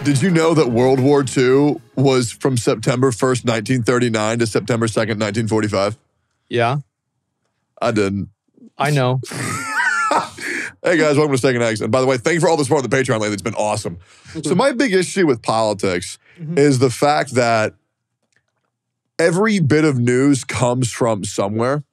Did you know that World War II was from September 1st, 1939 to September 2nd, 1945? Yeah. I didn't. I know. Hey guys, welcome to Second Eggs. And by the way, thank you for all the support on the Patreon lately. It's been awesome. So my big issue with politics is the fact that every bit of news comes from somewhere.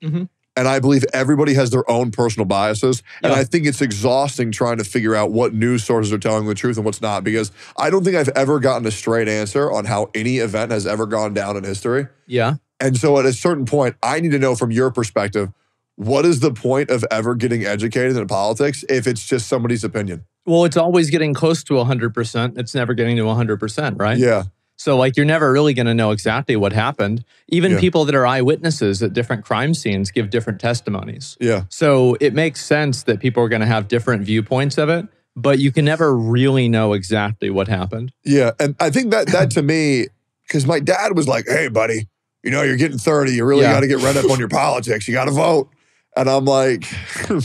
And I believe everybody has their own personal biases. And I think it's exhausting trying to figure out what news sources are telling the truth and what's not, because I don't think I've ever gotten a straight answer on how any event has ever gone down in history. Yeah. And so at a certain point, I need to know from your perspective, what is the point of ever getting educated in politics if it's just somebody's opinion? Well, it's always getting close to 100%. It's never getting to 100%, right? Yeah. So like you're never really going to know exactly what happened. Even people that are eyewitnesses at different crime scenes give different testimonies. Yeah. So it makes sense that people are going to have different viewpoints of it, but you can never really know exactly what happened. Yeah. And I think that to me, because my dad was like, hey, buddy, you know, you're getting 30. You really got to get read up on your politics. You got to vote. And I'm like...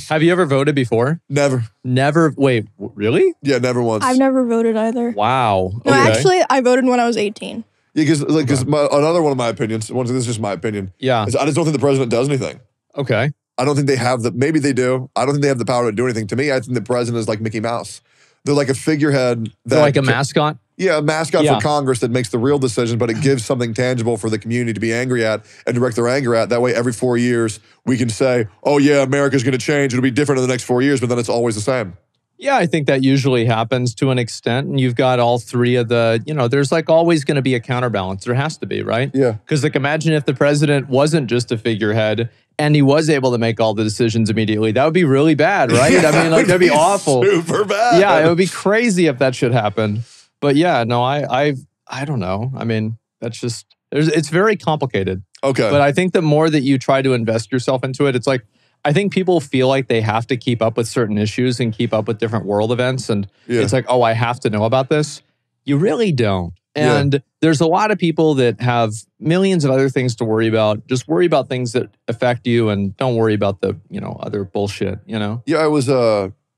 Have you ever voted before? Never. Never? Wait, really? Yeah, never once. I've never voted either. Wow. No, Okay. actually, I voted when I was 18. Yeah, because another one of my opinions, this is just my opinion, is I just don't think the president does anything. Okay. I don't think they have maybe they do. I don't think they have the power to do anything. To me, I think the president is like Mickey Mouse. They're like a figurehead. They're like a mascot? Yeah, a mascot for Congress that makes the real decisions, but it gives something tangible for the community to be angry at and direct their anger at. That way, every 4 years, we can say, oh yeah, America's going to change. It'll be different in the next 4 years, but then it's always the same. Yeah, I think that usually happens to an extent. And you've got all three of the, there's like always going to be a counterbalance. There has to be, right? Yeah. Because like imagine if the president wasn't just a figurehead and he was able to make all the decisions immediately. That would be really bad, right? Yeah, I mean, like that'd be awful. Super bad. Yeah, it would be crazy if that should happen. But yeah, no, I don't know. I mean, that's just, it's very complicated. Okay. But I think the more that you try to invest yourself into it, it's like, I think people feel like they have to keep up with certain issues and keep up with different world events. And it's like, oh, I have to know about this. You really don't. And there's a lot of people that have millions of other things to worry about. Just worry about things that affect you and don't worry about the, other bullshit, Yeah, I was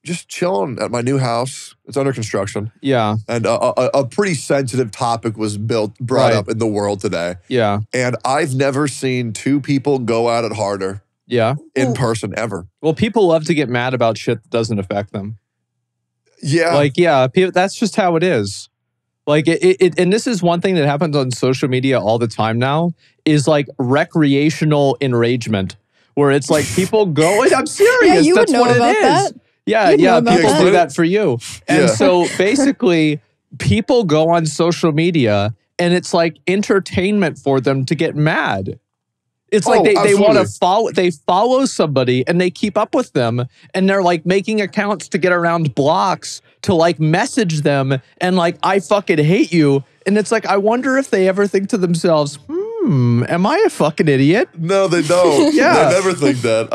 just chilling at my new house. It's under construction. Yeah. And a pretty sensitive topic was brought up in the world today. Yeah. And I've never seen two people go at it harder. Yeah. In person ever. Well, people love to get mad about shit that doesn't affect them. Yeah. Like, people, that's just how it is. Like, and this is one thing that happens on social media all the time now, is like recreational enragement, where it's like people go, and I'm serious, Yeah, you that's would know what about it is. that. Yeah, You'd know about people that. do that for you. And so basically, people go on social media and it's like entertainment for them to get mad. It's like they want to follow somebody and they keep up with them and they're like making accounts to get around blocks to like message them and like, I fucking hate you. And it's like, I wonder if they ever think to themselves, am I a fucking idiot? No, they don't. Yeah. They never think that.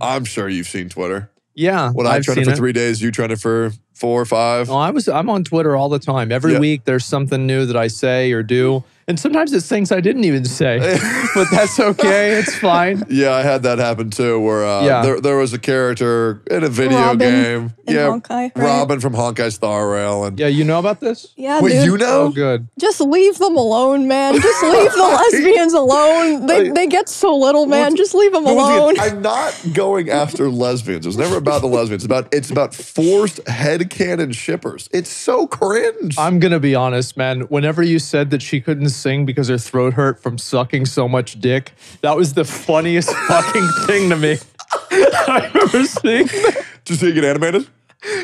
I'm sure you've seen Twitter. Yeah. When I trended for 3 days, you trended for 4 or 5. Oh, I'm on Twitter all the time. Every week there's something new that I say or do. And sometimes it's things I didn't even say, but that's okay. It's fine. Yeah, I had that happen too, where there was a character in a video Robin game. in Honkai, right? Robin from Honkai Star Rail. And yeah, you know about this? Yeah, wait, dude. you know? Oh, good. Just leave them alone, man. Just leave the lesbians alone. They get so little, man. Just leave them alone. I'm not going after lesbians. It's never about the lesbians. It's about forced headcanon shippers. It's so cringe. I'm going to be honest, man. Whenever you said that she couldn't sing because her throat hurt from sucking so much dick, that was the funniest fucking thing to me I've ever seen. Did you see it get animated?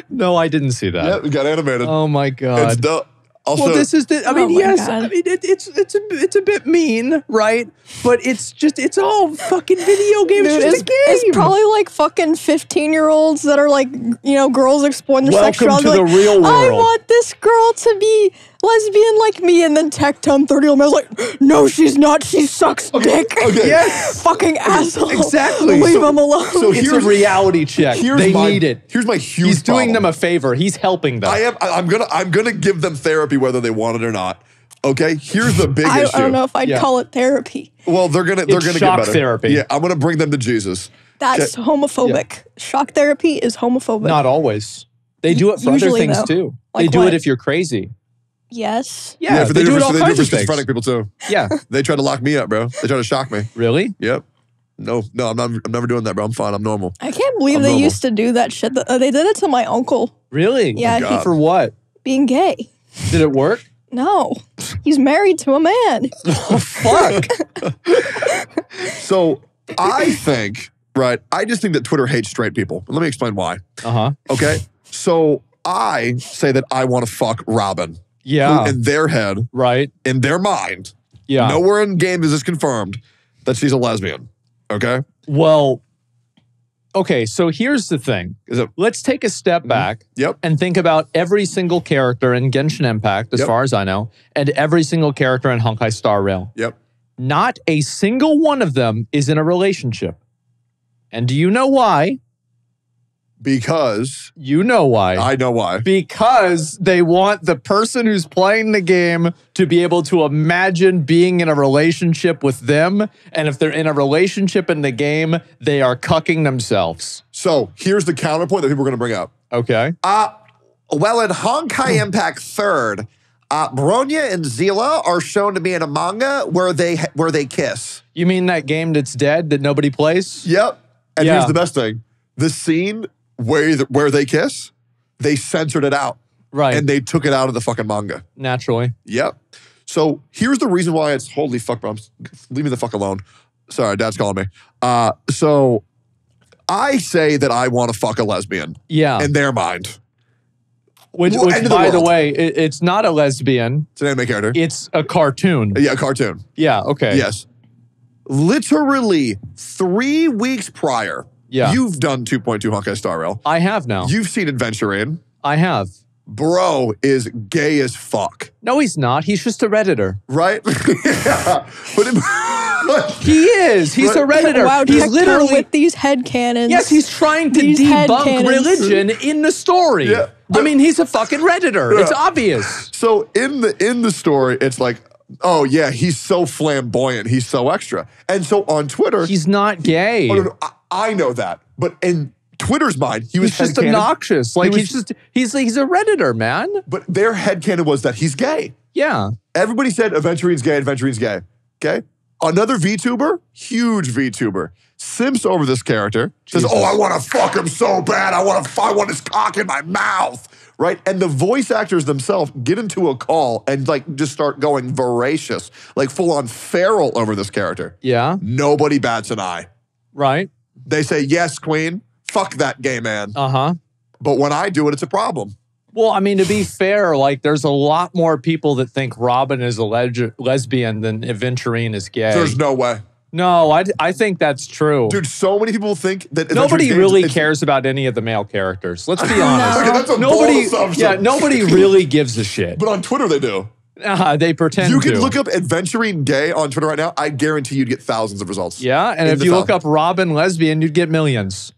No, I didn't see that. Yeah, it got animated. Oh my God. It's dope. Also, Well, this is the. I mean, my yes. God. I mean, it's a bit mean, right? But it's all fucking video games. Dude, It's just a game. it's probably like fucking 15-year-olds that are like, girls exploring their Welcome sexuality. to the like, real I world. want this girl to be lesbian like me. And then Tectone 30-year-old man's like, no, she's not. She sucks dick. Okay. Yes. Fucking asshole. Exactly. Leave him alone. So It's a reality check. They need it. Here's my huge He's doing problem. them a favor. He's helping them. I'm gonna give them therapy whether they want it or not. Okay, here's the big issue. I don't know if I'd call it therapy. Well, they're gonna get shock better. therapy. Yeah, I'm gonna bring them to Jesus. That's homophobic. Shock therapy is homophobic. Not always. They do it for other Usually, things though. too. Like they do what? it if you're crazy. Yes. Yeah, they do it all kinds of things. Schizophrenic people too. Yeah. They try to lock me up, bro. They try to shock me. Really? Yep. No, I'm never doing that, bro. I'm fine. I'm normal. I can't believe they used to do that shit. They did it to my uncle. Really? Yeah. God. For what? Being gay. Did it work? No. He's married to a man. Oh, fuck. So I think, right, I just think that Twitter hates straight people. Let me explain why. Uh-huh. Okay? So I say that I want to fuck Robin. Yeah. Who in their head, Right. in their mind, Yeah. nowhere in game is this confirmed that she's a lesbian. Okay? Well, okay, so here's the thing. Is it? Let's take a step back Yep. and think about every single character in Genshin Impact, as Yep. far as I know, and every single character in Honkai Star Rail. Yep. Not a single one of them is in a relationship. And do you know why? Because You know why. I know why. Because they want the person who's playing the game to be able to imagine being in a relationship with them. And if they're in a relationship in the game, they are cucking themselves. So here's the counterpoint that people are going to bring up. Okay. Well, in Honkai Impact 3rd, Bronya and Zila are shown to be in a manga where they kiss. You mean that game that's dead that nobody plays? Yep. And Yeah. here's the best thing. The scene where they kiss, they censored it out. Right. And they took it out of the fucking manga. Naturally. Yep. So here's the reason why it's holy fuck, bro. Leave me the fuck alone. Sorry, Dad's calling me. So I say that I want to fuck a lesbian. Yeah. In their mind. Which End of by the world. way, it's not a lesbian. It's an anime character. It's a cartoon. Yeah, a cartoon. Yeah, okay. Yes. Literally 3 weeks prior, you've done 2.2 Honkai Star Rail. I have now. You've seen Adventuring. I have. Bro is gay as fuck. No, he's not. He's just a Redditor. Right? Yeah. He is. He's a Redditor. Wow, he's Tectone literally with these headcanons. Yes, he's trying to These debunk headcanons. religion in the story. Yeah, I mean, he's a fucking Redditor. Yeah. It's obvious. So in the story, it's like, oh yeah, he's so flamboyant, he's so extra. And so on Twitter, He's not gay. oh, no, I know that, but in Twitter's mind, he was He's just headcanon. obnoxious. Like he's a Redditor, man. But their headcanon was that he's gay. Yeah. Everybody said Adventuring's gay, Adventuring's gay. Okay? Another VTuber, huge VTuber, simps over this character, says, oh, I want to fuck him so bad. I want his cock in my mouth. Right? And the voice actors themselves get into a call and like just start going voracious, like full on feral over this character. Yeah. Nobody bats an eye. Right. They say, yes, queen, fuck that gay man. Uh-huh. But when I do it, it's a problem. Well, I mean, to be fair, like there's a lot more people that think Robin is a lesbian than Aventurine is gay. There's no way. No, I think that's true. Dude, so many people think that Nobody really cares about any of the male characters. Let's be honest. Okay, that's a Nobody, bold assumption. yeah, nobody really gives a shit. But on Twitter, they do. They pretend You to. can look up Adventuring Gay on Twitter right now. I guarantee you'd get thousands of results. Yeah, and if you look up Robin lesbian, you'd get millions.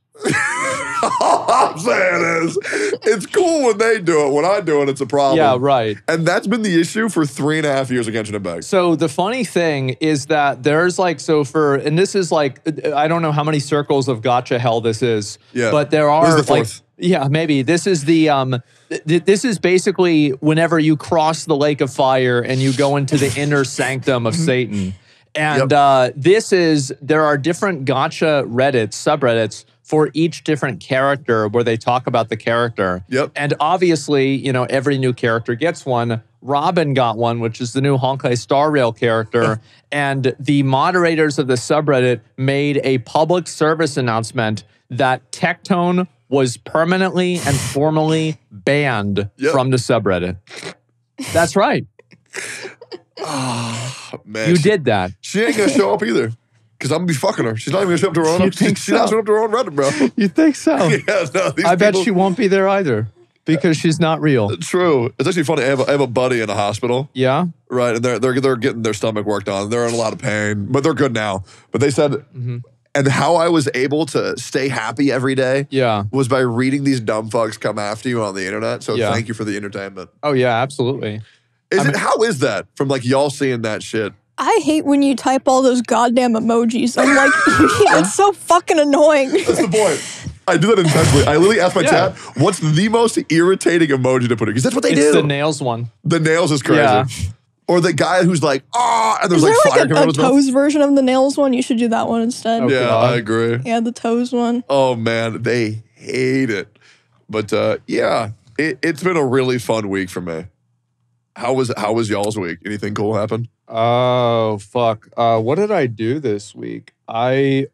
All I'm saying is, it's cool when they do it. When I do it, it's a problem. Yeah, right. And that's been the issue for 3.5 years of Genshin Impact. So the funny thing is that there's like, and this is like, I don't know how many circles of gacha hell this is. Yeah. But there are This is the like, fourth. yeah, maybe. This is the, this is basically whenever you cross the lake of fire and you go into the inner sanctum of Satan. And there are different gacha Reddits, subreddits, for each different character where they talk about the character. Yep. And obviously, you know, every new character gets one. Robin got one, which is the new Honkai Star Rail character. And the moderators of the subreddit made a public service announcement that Tectone was permanently and formally banned from the subreddit. That's right. Oh, man. You did that. She ain't going to show up either. Because I'm going to be fucking her. She's not even going to show up to her own. She's not showing up to her own Reddit, bro. You think so? Yeah, no, I bet she won't be there either because she's not real. True. It's actually funny. I have a buddy in a hospital. Yeah? Right. And they're getting their stomach worked on. They're in a lot of pain, but they're good now. But they said, and how I was able to stay happy every day was by reading these dumb fucks come after you on the internet. So thank you for the entertainment. Oh, yeah, absolutely. How is that from like y'all seeing that shit? I hate when you type all those goddamn emojis. I'm like, it's so fucking annoying. That's the point. I do that intentionally. I literally ask my chat, what's the most irritating emoji to put in? Because that's what they do. It's the nails one. The nails is crazy. Yeah. Or the guy who's like, and there's Is there fire like coming out a of his mouth. toes version of the nails one? You should do that one instead. Oh, Yeah, God. I agree. Yeah, the toes one. Oh, man, they hate it. But yeah, it's been a really fun week for me. How was y'all's week? Anything cool happen? Oh, fuck. What did I do this week? I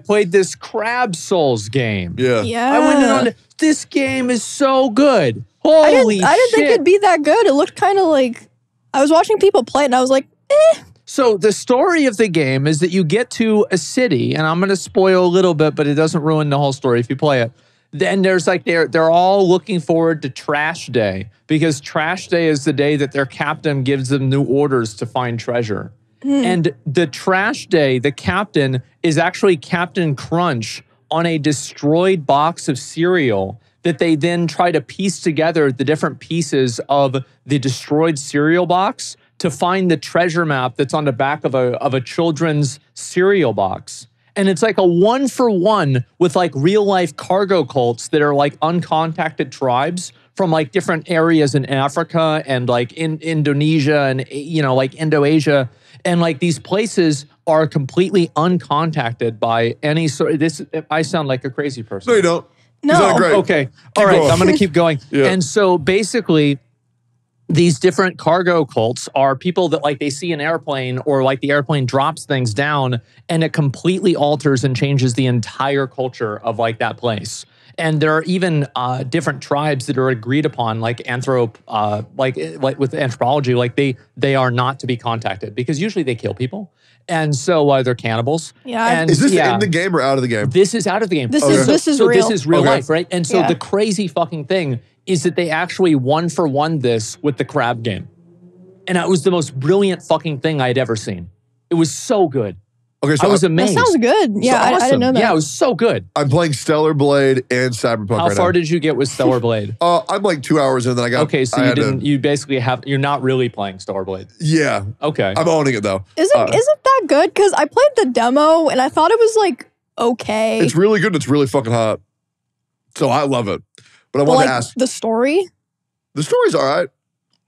played this Crab Souls game. Yeah. Yeah. I went in on this game is so good. Holy shit. I didn't think it'd be that good. It looked kind of like, I was watching people play it and I was like, So the story of the game is that you get to a city, and I'm going to spoil a little bit, but it doesn't ruin the whole story if you play it. Then there's like, they're all looking forward to Trash Day, because Trash Day is the day that their captain gives them new orders to find treasure. And the Trash Day, the captain is actually Captain Crunch on a destroyed box of cereal that they then try to piece together the different pieces of the destroyed cereal box to find the treasure map that's on the back of a children's cereal box. And it's like a 1-for-1 with like real life cargo cults that are like uncontacted tribes from like different areas in Africa and like in Indonesia and, you know, like Indo-Asia. And like these places are completely uncontacted by any sort. I sound like a crazy person. No, you don't. No. You sound great. Okay. All right. going. I'm going to keep going. Yeah. And so basically, these different cargo cults are people that like they see an airplane or like the airplane drops things down and it completely alters and changes the entire culture of like that place. And there are even different tribes that are agreed upon, like like with anthropology, like they are not to be contacted because usually they kill people. And so they're cannibals. Yeah. And Is this in the game or out of the game? this is out of the game. This is real. This is real Okay. life, right? And so Yeah. the crazy fucking thing is that they actually 1-for-1 this with the crab game. And it was the most brilliant fucking thing I'd ever seen. It was so good. Okay, so I was That amazed. sounds good. Yeah, I didn't know that. Yeah, it was so good. I'm playing Stellar Blade and Cyberpunk How right far now. did you get with Stellar Blade? I'm like 2 hours in, then I got. Okay, so I you had to- didn't. You basically you're not really playing Stellar Blade. Yeah, Okay. I'm owning it though. Isn't that good? Because I played the demo and I thought it was like okay. It's really good. And it's really fucking hot. So I love it. But I But want like to ask. the story. The story's all right.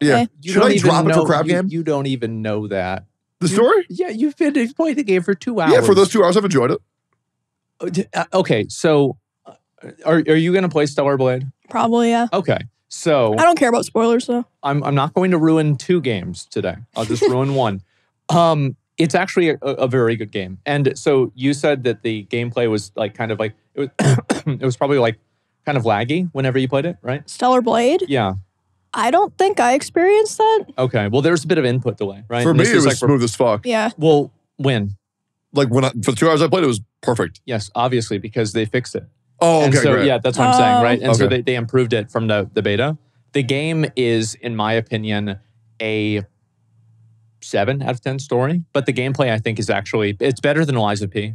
Yeah. Okay. You Should don't I even drop it for know- crab game? You don't even know that. The story? Yeah, you've played the game for 2 hours. Yeah, for those 2 hours, I've enjoyed it. Okay, so are you going to play Stellar Blade? Probably, yeah. Okay, so I don't care about spoilers though. I'm not going to ruin 2 games today. I'll just ruin one. It's actually a very good game. And so you said that the gameplay was like kind of like it was it was probably like kind of laggy whenever you played it, right? Stellar Blade? Yeah. I don't think I experienced that. Okay. Well, there's a bit of input delay, right? For And me, this it is was like smooth as fuck. Yeah. well, when? Like for the 2 hours I played, it was perfect. Yes, obviously because they fixed it. Oh, And okay, so great. yeah, that's what I'm saying, right? And so Okay. they improved it from the beta. The game is, in my opinion, a 7 out of 10 story, but the gameplay I think is actually it's better than Eliza P.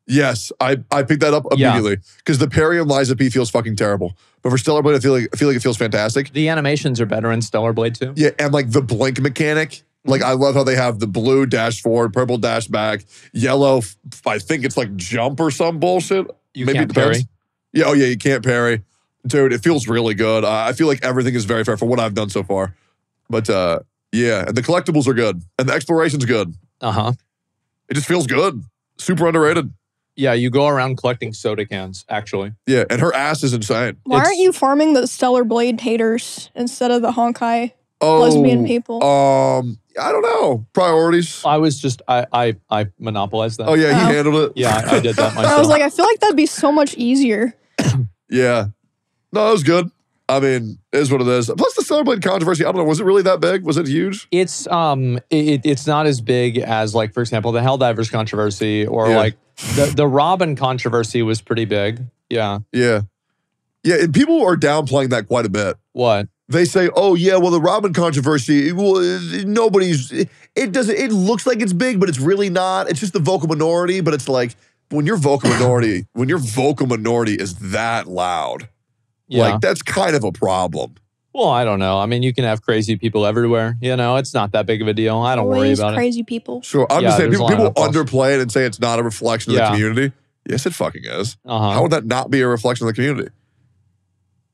Yes, I picked that up Yeah. immediately because the parry of Liza P feels fucking terrible. But for Stellar Blade, I feel like it feels fantastic. The animations are better in Stellar Blade too. Yeah, and like the blink mechanic. Like I love how they have the blue dash forward, purple dash back, yellow. I think it's like jump or some bullshit. You Maybe can't it depends. parry. Yeah, oh yeah, you can't parry. Dude, it feels really good. I feel like everything is very fair for what I've done so far. But yeah, and the collectibles are good. And the exploration's good. Uh-huh. It just feels good. Super underrated. Yeah, you go around collecting soda cans, actually. Yeah, and her ass is insane. Why It's- aren't you farming the Stellar Blade haters instead of the Honkai Oh, lesbian people? I don't know. Priorities. I was just I monopolized that. Oh yeah, he Oh. handled it. Yeah, I did that myself. I was like, I feel like that'd be so much easier. Yeah. No, it was good. I mean, it is what it is. Plus the Stellar Blade controversy, I don't know, was it really that big? Was it huge? It's it's not as big as like, for example, the Helldivers controversy or Yeah. like the Robin controversy was pretty big. Yeah. Yeah. Yeah, and people are downplaying that quite a bit. What? They say, "Oh yeah, well the Robin controversy, nobody's. It doesn't. It looks like it's big, but it's really not. It's just the vocal minority. But it's like when your vocal minority, is that loud, Yeah. like that's kind of a problem. Well, I don't know. I mean, you can have crazy people everywhere. You know, it's not that big of a deal. I don't worry Always about it. crazy people. So I'm Yeah, just saying, there's a people lot of underplay it and say it's not a reflection of Yeah. the community. Yes, it fucking is. Uh-huh. How would that not be a reflection of the community?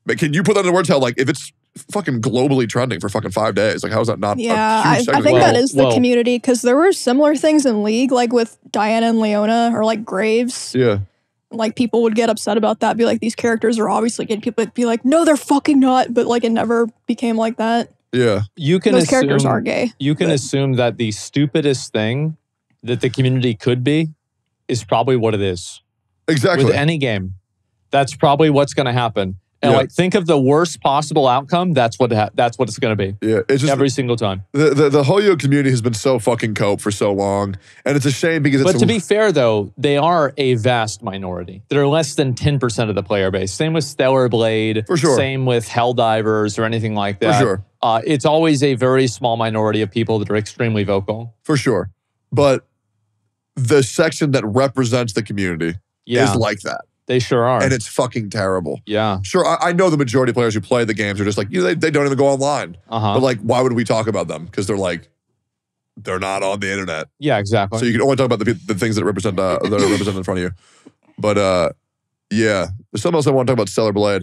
But can you put that into words? How, like, if it's fucking globally trending for fucking 5 days, like, how is that not a huge I segment? think that is the community, because there were similar things in League, like with Diana and Leona, or like Graves. Yeah. Like, people would get upset about that, be like, these characters are obviously gay. People would be like, no, they're fucking not. But like, it never became like that. Yeah. Those characters are gay. You can assume that the stupidest thing that the community could be is probably what it is. Exactly. With any game. That's probably what's going to happen. And like, think of the worst possible outcome. That's what it's going to be. Yeah, it's just every single time. The Hoyo community has been so fucking cope for so long, and it's a shame because. But to be fair, though, they are a vast minority. They're less than 10% of the player base. Same with Stellar Blade. For sure. Same with Helldivers or anything like that. For sure. It's always a very small minority of people that are extremely vocal. For sure, but the section that represents the community is like that. They sure are. And it's fucking terrible. Yeah. Sure, I know the majority of players who play the games are just like, they don't even go online. Uh-huh. But like, why would we talk about them? Because they're not on the internet. Yeah, exactly. So you can only talk about the things that represent that are represented in front of you. But yeah, there's something else I want to talk about Stellar Blade.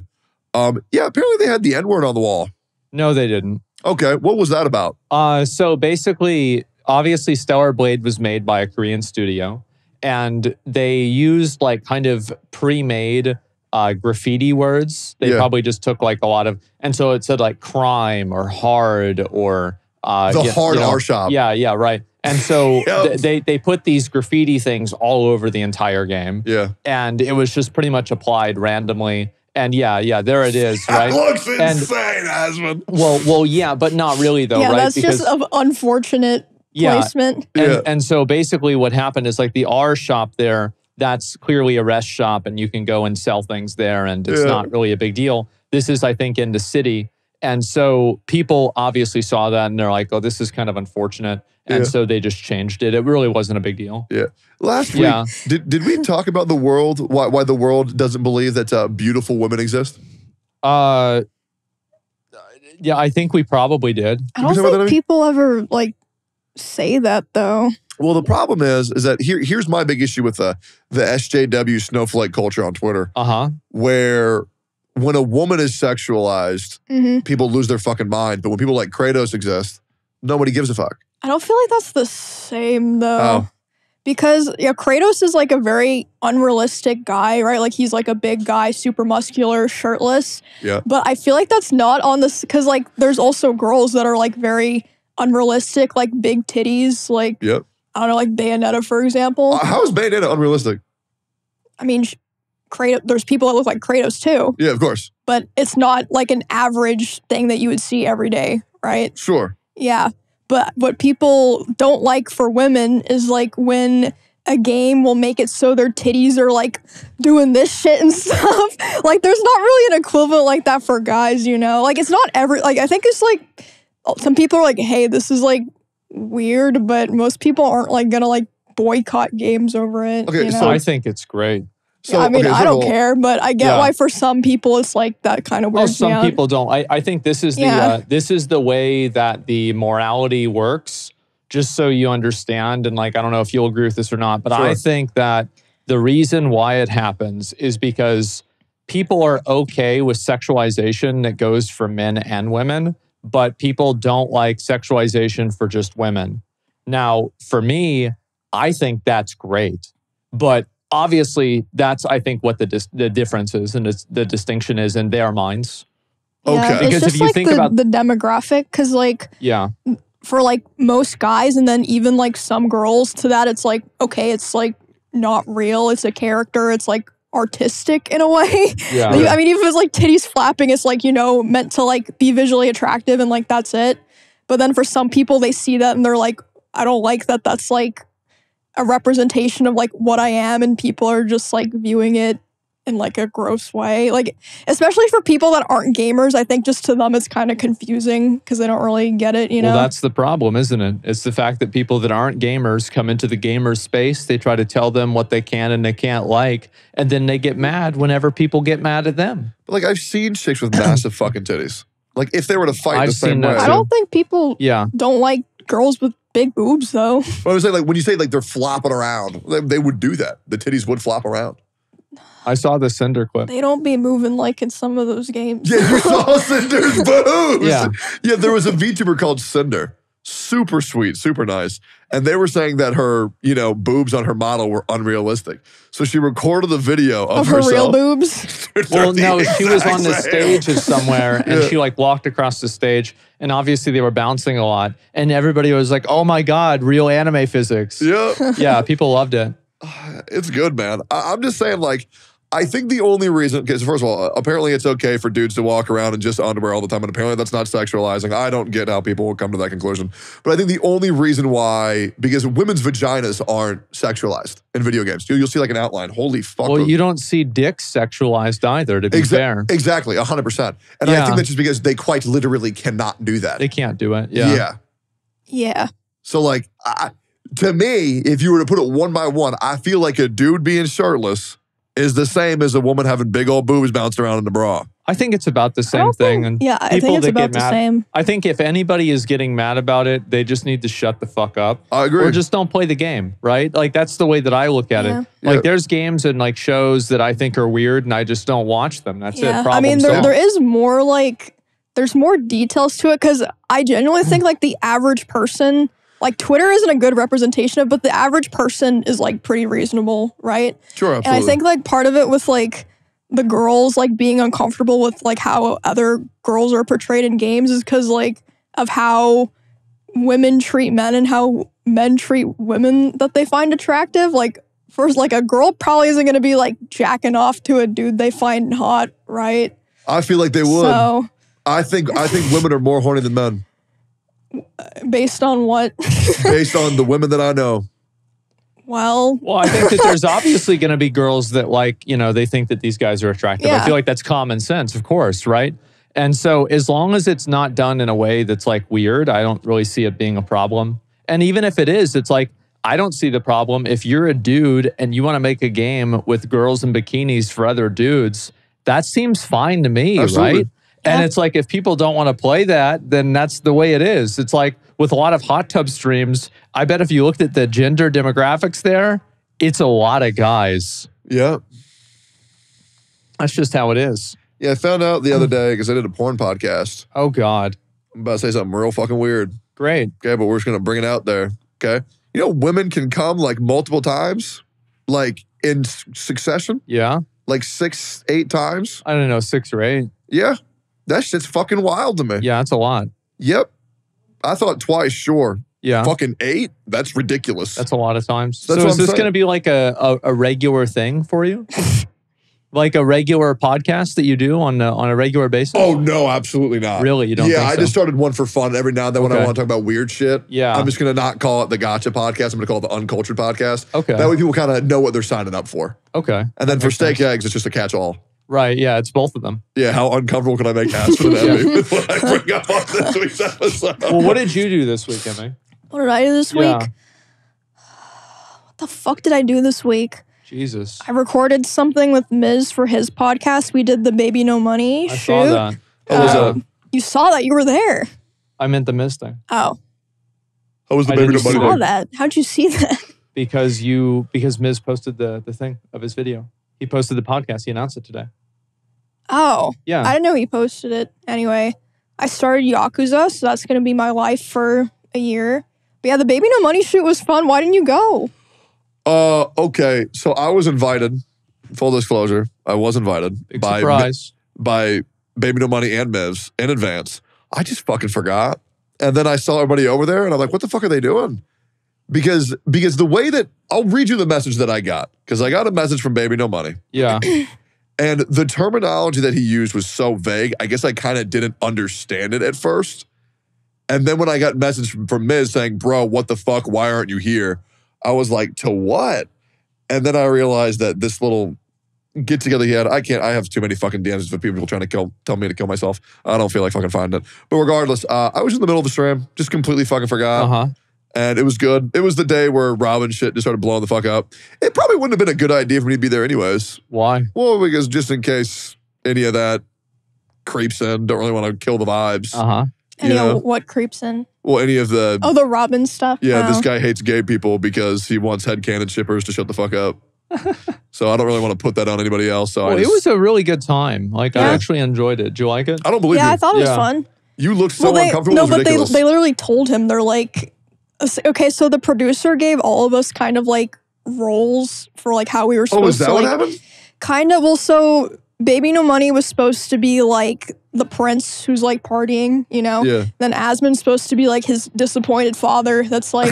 Yeah, apparently they had the N-word on the wall. No, they didn't. Okay, what was that about? So basically, obviously Stellar Blade was made by a Korean studio. And they used like kind of pre-made graffiti words. They probably just took like a lot of, and so it said like crime or hard or the hard R shop. Yeah, right. And so they put these graffiti things all over the entire game. Yeah. And it was just pretty much applied randomly. And yeah, there it is, right? That looks insane, Asmon. Well, yeah, but not really though, yeah, right? That's just an unfortunate placement. And so basically what happened is like the R shop there, that's clearly a rest shop and you can go and sell things there and it's not really a big deal. This is, I think, in the city. And so people obviously saw that and they're like, oh, this is kind of unfortunate. And so they just changed it. It really wasn't a big deal. Yeah. Last week, did we talk about the world, why the world doesn't believe that beautiful women exist? Yeah, I think we probably did. I don't think people ever like say that though. Well, the problem is that here's my big issue with the SJW snowflake culture on Twitter. Where when a woman is sexualized, people lose their fucking mind. But when people like Kratos exist, nobody gives a fuck. I don't feel like that's the same though. Because Kratos is like a very unrealistic guy, right? Like he's like a big guy, super muscular, shirtless. Yeah. But I feel like that's not on this, because like there's also girls that are like very unrealistic, like big titties, like I don't know, like Bayonetta, for example. How is Bayonetta unrealistic? I mean, Kratos, there's people that look like Kratos too. Yeah, of course. But it's not like an average thing that you would see every day, right? Sure. Yeah. But what people don't like for women is like when a game will make it so their titties are like doing this shit and stuff. Like there's not really an equivalent like that for guys, you know? Like it's not I think it's like, some people are like, hey, this is like weird, but most people aren't like gonna like boycott games over it. Okay, you know? So I think it's great. So, I mean, I don't care, but I get why for some people it's like that kind of weird. Some people don't. I think this is the way that the morality works. Just so you understand, and like I don't know if you'll agree with this or not, but I think that the reason why it happens is because people are okay with sexualization that goes for men and women, but people don't like sexualization for just women. Now, for me, I think that's great, but obviously, that's, I think, what the difference is and the distinction is in their minds. Okay. Because if you like think about the demographic, because like, for like most guys and then even like some girls to that, it's like, okay, it's like not real. It's a character. It's like artistic in a way. Yeah. I mean, even if it's like titties flapping, it's like, you know, meant to like be visually attractive and like that's it. But then for some people, they see that and they're like, I don't like that. That's like a representation of like what I am, and people are just like viewing it in like a gross way. Like, especially for people that aren't gamers, I think just to them it's kind of confusing because they don't really get it, you know? Well, that's the problem, isn't it? It's the fact that people that aren't gamers come into the gamer space, they try to tell them what they can and they can't like, and then they get mad whenever people get mad at them. But like, I've seen chicks with massive fucking titties. Like, if they were to fight the same way. I don't think people don't like girls with big boobs, though. But I was saying, like, when you say, like, they're flopping around, they would do that. The titties would flop around. I saw the Cinder clip. They don't be moving like in some of those games. Yeah, you saw Cinder's boobs. Yeah. Yeah, there was a VTuber called Cinder. Super sweet, super nice. And they were saying that her, boobs on her model were unrealistic. So she recorded the video of her herself. real boobs? Well, no, she was on the stage somewhere and she like walked across the stage and obviously they were bouncing a lot and everybody was like, oh my God, real anime physics. Yeah. Yeah, people loved it. It's good, man. I'm just saying, like, I think the only reason, because first of all, apparently it's okay for dudes to walk around in just underwear all the time, and apparently that's not sexualizing. I don't get how people will come to that conclusion. But I think the only reason why, because women's vaginas aren't sexualized in video games. You'll see like an outline. Holy fuck. Well, you don't see dicks sexualized either, to be fair. Exactly, 100%. And I think that's just because they quite literally cannot do that. They can't do it, yeah. Yeah. So like, to me, if you were to put it one by one, I feel like a dude being shirtless is the same as a woman having big old boobs bounced around in the bra. I think it's about the same thing. And I think it's about the same. I think if anybody is getting mad about it, they just need to shut the fuck up. I agree. Or just don't play the game, right? Like, that's the way that I look at it. Like, there's games and like shows that I think are weird and I just don't watch them. That's it. I mean, there is more like, there's more details to it because I genuinely think like the average person, like Twitter isn't a good representation of, but the average person is like pretty reasonable, right? Sure, absolutely. And I think like part of it with like the girls like being uncomfortable with like how other girls are portrayed in games is because like of how women treat men and how men treat women that they find attractive. Like first, like a girl probably isn't going to be like jacking off to a dude they find hot, right? I feel like they would. So, I think women are more horny than men. Based on what? Based on the women that I know. Well, I think that there's obviously going to be girls that like, they think that these guys are attractive. Yeah. I feel like that's common sense, of course, right? And so as long as it's not done in a way that's like weird, I don't really see it being a problem. And even if it is, it's like, I don't see the problem. If you're a dude and you want to make a game with girls in bikinis for other dudes, that seems fine to me, Absolutely. Right? And it's like, if people don't want to play that, then that's the way it is. It's like with a lot of hot tub streams, I bet if you looked at the gender demographics there, it's a lot of guys. Yeah. That's just how it is. Yeah, I found out the other day because I did a porn podcast. Oh, God. I'm about to say something real fucking weird. Great. Okay, but we're just going to bring it out there. Okay. You know, women can come like multiple times, like in succession. Yeah. Like 6, 8 times. I don't know, 6 or 8. Yeah. That shit's fucking wild to me. Yeah, that's a lot. Yep. I thought twice, sure. Yeah. Fucking 8? That's ridiculous. That's a lot of times. That's so what is I'm this going to be like a regular thing for you? Like a regular podcast that you do on a regular basis? Oh, no, absolutely not. Really? You don't think I so? just started one for fun every now and then when I want to talk about weird shit. Yeah. I'm just going to not call it the Gotcha podcast. I'm going to call it the Uncultured podcast. Okay. That way people kind of know what they're signing up for. Okay. And then for Steak Eggs, it's just a catch-all. Right, yeah, it's both of them. Yeah, how uncomfortable can I make Asmon and Emi with what I bring up on this week's episode? Well, what did you do this week, Emi? What did I do this week? What the fuck did I do this week? Jesus. I recorded something with Miz for his podcast. We did the Baby No Money shoot. I saw that. How was You saw that. You were there. I meant the Miz thing. Oh. How was the I Baby No didn't Money I saw thing? that. How'd you see that? Because Miz posted the thing of his video. He posted the podcast. He announced it today. Oh. Yeah. I didn't know he posted it. Anyway, I started Yakuza, so that's going to be my life for a year. But yeah, the Baby No Money shoot was fun. Why didn't you go? Okay, so I was invited. Full disclosure, I was invited Big surprise. by Baby No Money and Miz in advance. I just fucking forgot. And then I saw everybody over there and I'm like, what the fuck are they doing? Because the way that, I'll read you the message that I got. Because I got a message from Baby No Money. Yeah. And the terminology that he used was so vague, I guess I kind of didn't understand it at first. And then when I got a message from Miz saying, bro, what the fuck, why aren't you here? I was like, to what? And then I realized that this little get together he had, I have too many fucking DMs of people trying to tell me to kill myself. I don't feel like fucking finding it. But regardless, I was in the middle of the stream, just completely fucking forgot. Uh-huh. And it was good. It was the day where Robin shit just started blowing the fuck up. It probably wouldn't have been a good idea for me to be there anyways. Why? Well, because just in case any of that creeps in, don't really want to kill the vibes. Uh-huh. What creeps in? Well, any of the... Oh, the Robin stuff? Yeah, Oh. this guy hates gay people because he wants headcanon shippers to shut the fuck up. So I don't really want to put that on anybody else. So it was a really good time. Like, I actually enjoyed it. Did you like it? I don't believe you. Yeah, I thought it was fun. You looked so uncomfortable. No, it was but ridiculous. they literally told him, they're like, okay, so the producer gave all of us kind of like roles for like how we were supposed to. Oh, is that like, what happened? Kind of. Well, so Baby No Money was supposed to be like the prince who's like partying, you know? Yeah. Then Asmon's supposed to be like his disappointed father that's like...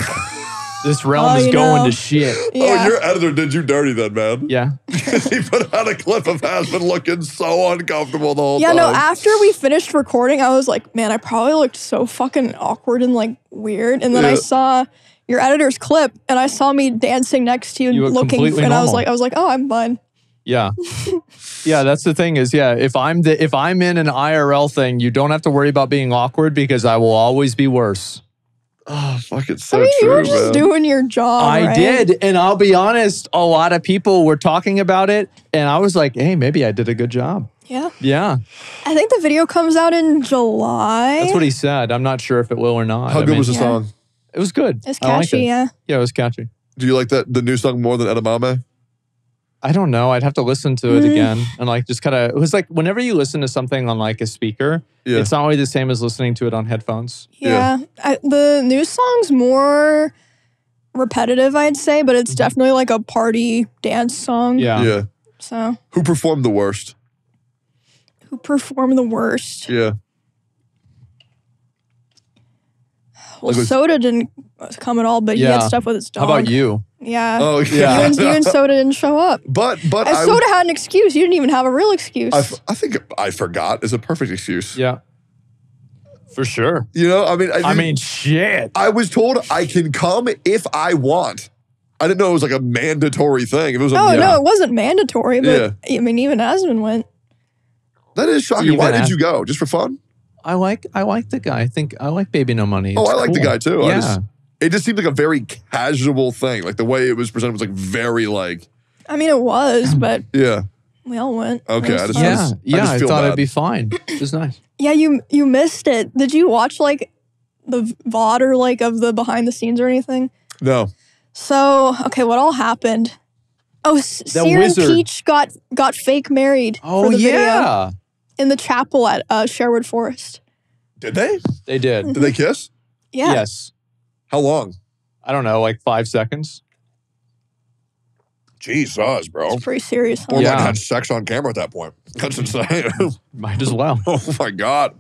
This realm is going to shit. Yeah. Oh, your editor did you dirty then, man. Yeah. He put out a clip of Asmon looking so uncomfortable the whole Yeah, time. no, after we finished recording, I was like, man, I probably looked so fucking awkward and like weird. And then I saw your editor's clip and I saw me dancing next to you, You were looking, completely and normal. I was like, oh, I'm fine. Yeah. Yeah, that's the thing is, if I'm in an IRL thing, you don't have to worry about being awkward because I will always be worse. Oh, fuck, it's so I mean, true, you were just man. doing your job, I right? did, and I'll be honest, a lot of people were talking about it, and I was like, hey, maybe I did a good job. Yeah. Yeah. I think the video comes out in July. That's what he said. I'm not sure if it will or not. How good was the song? It was good. It's I liked catchy, it. yeah. Yeah, it was catchy. Do you like the new song more than Edamame? I don't know. I'd have to listen to it again and like just kind of. It was like whenever you listen to something on like a speaker, it's not really the same as listening to it on headphones. Yeah. The new song's more repetitive, I'd say, but it's definitely like a party dance song. Yeah. Yeah. So Who performed the worst? who performed the worst? Yeah. Well, Like with- Soda didn't come at all, but he had stuff with his dog. How about you? Yeah. Oh, Yeah. You and Soda didn't show up. But And I Soda had an excuse. You didn't even have a real excuse. I think I forgot is a perfect excuse. Yeah. For sure. You know, I mean, shit. I was told I can come if I want. I didn't know it was like a mandatory thing. If it was no, it wasn't mandatory, but I mean, even Asmon went. That is shocking. Even Why did As- you go? Just for fun? I like the guy. I think I like Baby No Money. Oh, It's I like the cool. guy too. Yeah. It just seemed like a very casual thing. Like the way it was presented was like very like. I mean, it was, but Yeah. we all went. Okay, It was I just- fun. I feel thought bad. it'd be fine. It was nice. Yeah, you missed it. Did you watch like the VOD or like of the behind the scenes or anything? No. So, okay, what all happened? Oh, Seer and wizard. Peach got fake married Oh for the video yeah, in the chapel at Sherwood Forest. Did they? they did. Did they kiss? Yeah. Yes. How long? I don't know, like 5 seconds. Jesus, bro. It's pretty serious. Huh? Or Yeah. like had sex on camera at that point. That's insane. Might as well. Oh my God.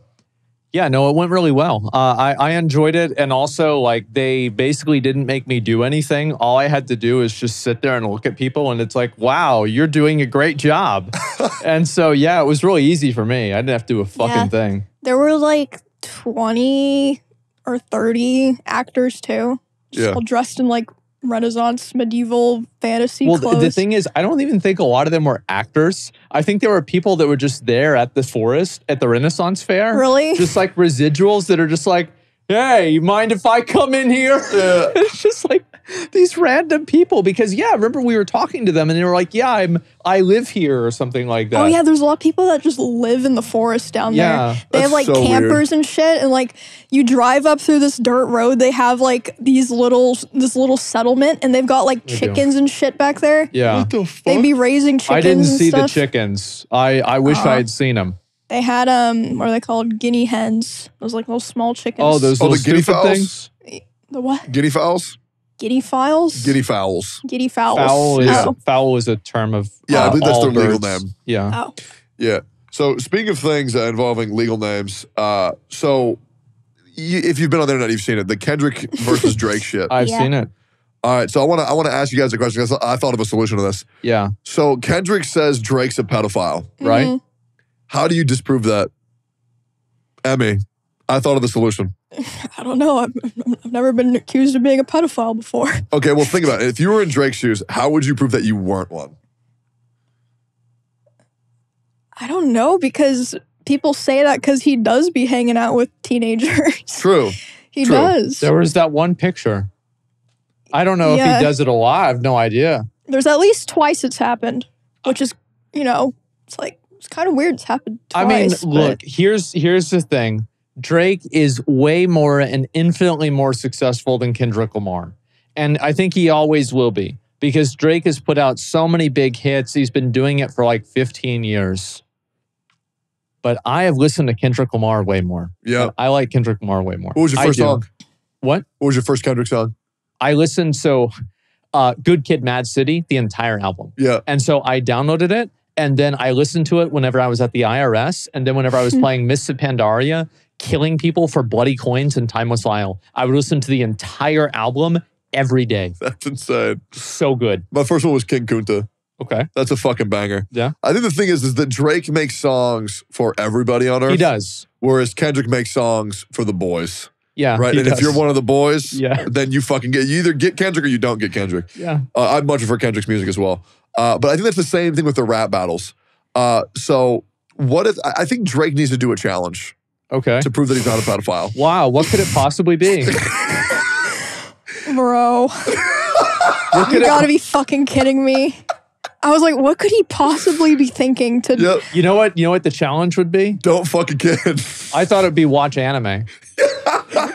Yeah, no, it went really well. I enjoyed it, and also like they basically didn't make me do anything. All I had to do is just sit there and look at people, and it's like, wow, you're doing a great job. And so yeah, it was really easy for me. I didn't have to do a fucking thing. There were like 20 or 30 actors too. Just all dressed in like Renaissance medieval fantasy Well, clothes. the thing is, I don't even think a lot of them were actors. I think there were people that were just there at the forest at the Renaissance fair. Really? Just like residuals that are just like, hey, you mind if I come in here? It's just like these random people because I remember we were talking to them and they were like, yeah, I live here or something like that. Oh yeah, there's a lot of people that just live in the forest down Yeah, there. They have like so campers and shit, and like you drive up through this dirt road. They have like this little settlement, and they've got like chickens and shit back there. Yeah. What the fuck? They'd be raising chickens. I didn't see and the stuff. chickens. I wish I had seen them. They had what are they called? Guinea hens. Those like little small chickens. Oh, those little the guinea stupid fowls? things. the what? Guinea fowls? Giddy files? Guinea fowls. Giddy fowls. Fowl is a term of Yeah, I believe that's all their legal birds. name. Yeah. Oh. Yeah. So speaking of things involving legal names, if you've been on the internet, you've seen it. The Kendrik versus Drake shit. I've Yeah. seen it. All right. So I want to ask you guys a question because I thought of a solution to this. Yeah. So Kendrik says Drake's a pedophile. Right? Mhm. How do you disprove that? Emi, I thought of the solution. I don't know. I've never been accused of being a pedophile before. Okay, well, think about it. If you were in Drake's shoes, how would you prove that you weren't one? I don't know because people say that because he does be hanging out with teenagers. True. He True. does. There was that one picture. I don't know if Yeah. he does it a lot. I have no idea. There's at least twice it's happened, which is, it's like, it's kind of weird it's happened twice. I mean, look, here's the thing. Drake is way more and infinitely more successful than Kendrick Lamar. And I think he always will be because Drake has put out so many big hits. He's been doing it for like 15 years. But I have listened to Kendrick Lamar way more. Yeah. I like Kendrick Lamar way more. What was your first song? What? What was your first Kendrick song? I listened, Good Kid, Mad City, the entire album. Yeah. And so I downloaded it, and then I listened to it whenever I was at the IRS, and then whenever I was playing Mists of Pandaria, killing people for bloody coins in Timeless Isle. I would listen to the entire album every day. That's insane. So good. My first one was King Kunta. Okay. That's a fucking banger. Yeah. I think the thing is that Drake makes songs for everybody on earth. He does. Whereas Kendrick makes songs for the boys. Yeah. Right? And if you're one of the boys, then you either get Kendrick or you don't get Kendrick. Yeah. I'd much prefer Kendrick's music as well. But I think that's the same thing with the rap battles. So what if, I think Drake needs to do a challenge. Okay. To prove that he's not a pedophile. Wow. What could it possibly be? Bro. You gotta be fucking kidding me. I was like, what could he possibly be thinking to... Yep. You know what the challenge would be? Don't fuck a kid. I thought it'd be watch anime.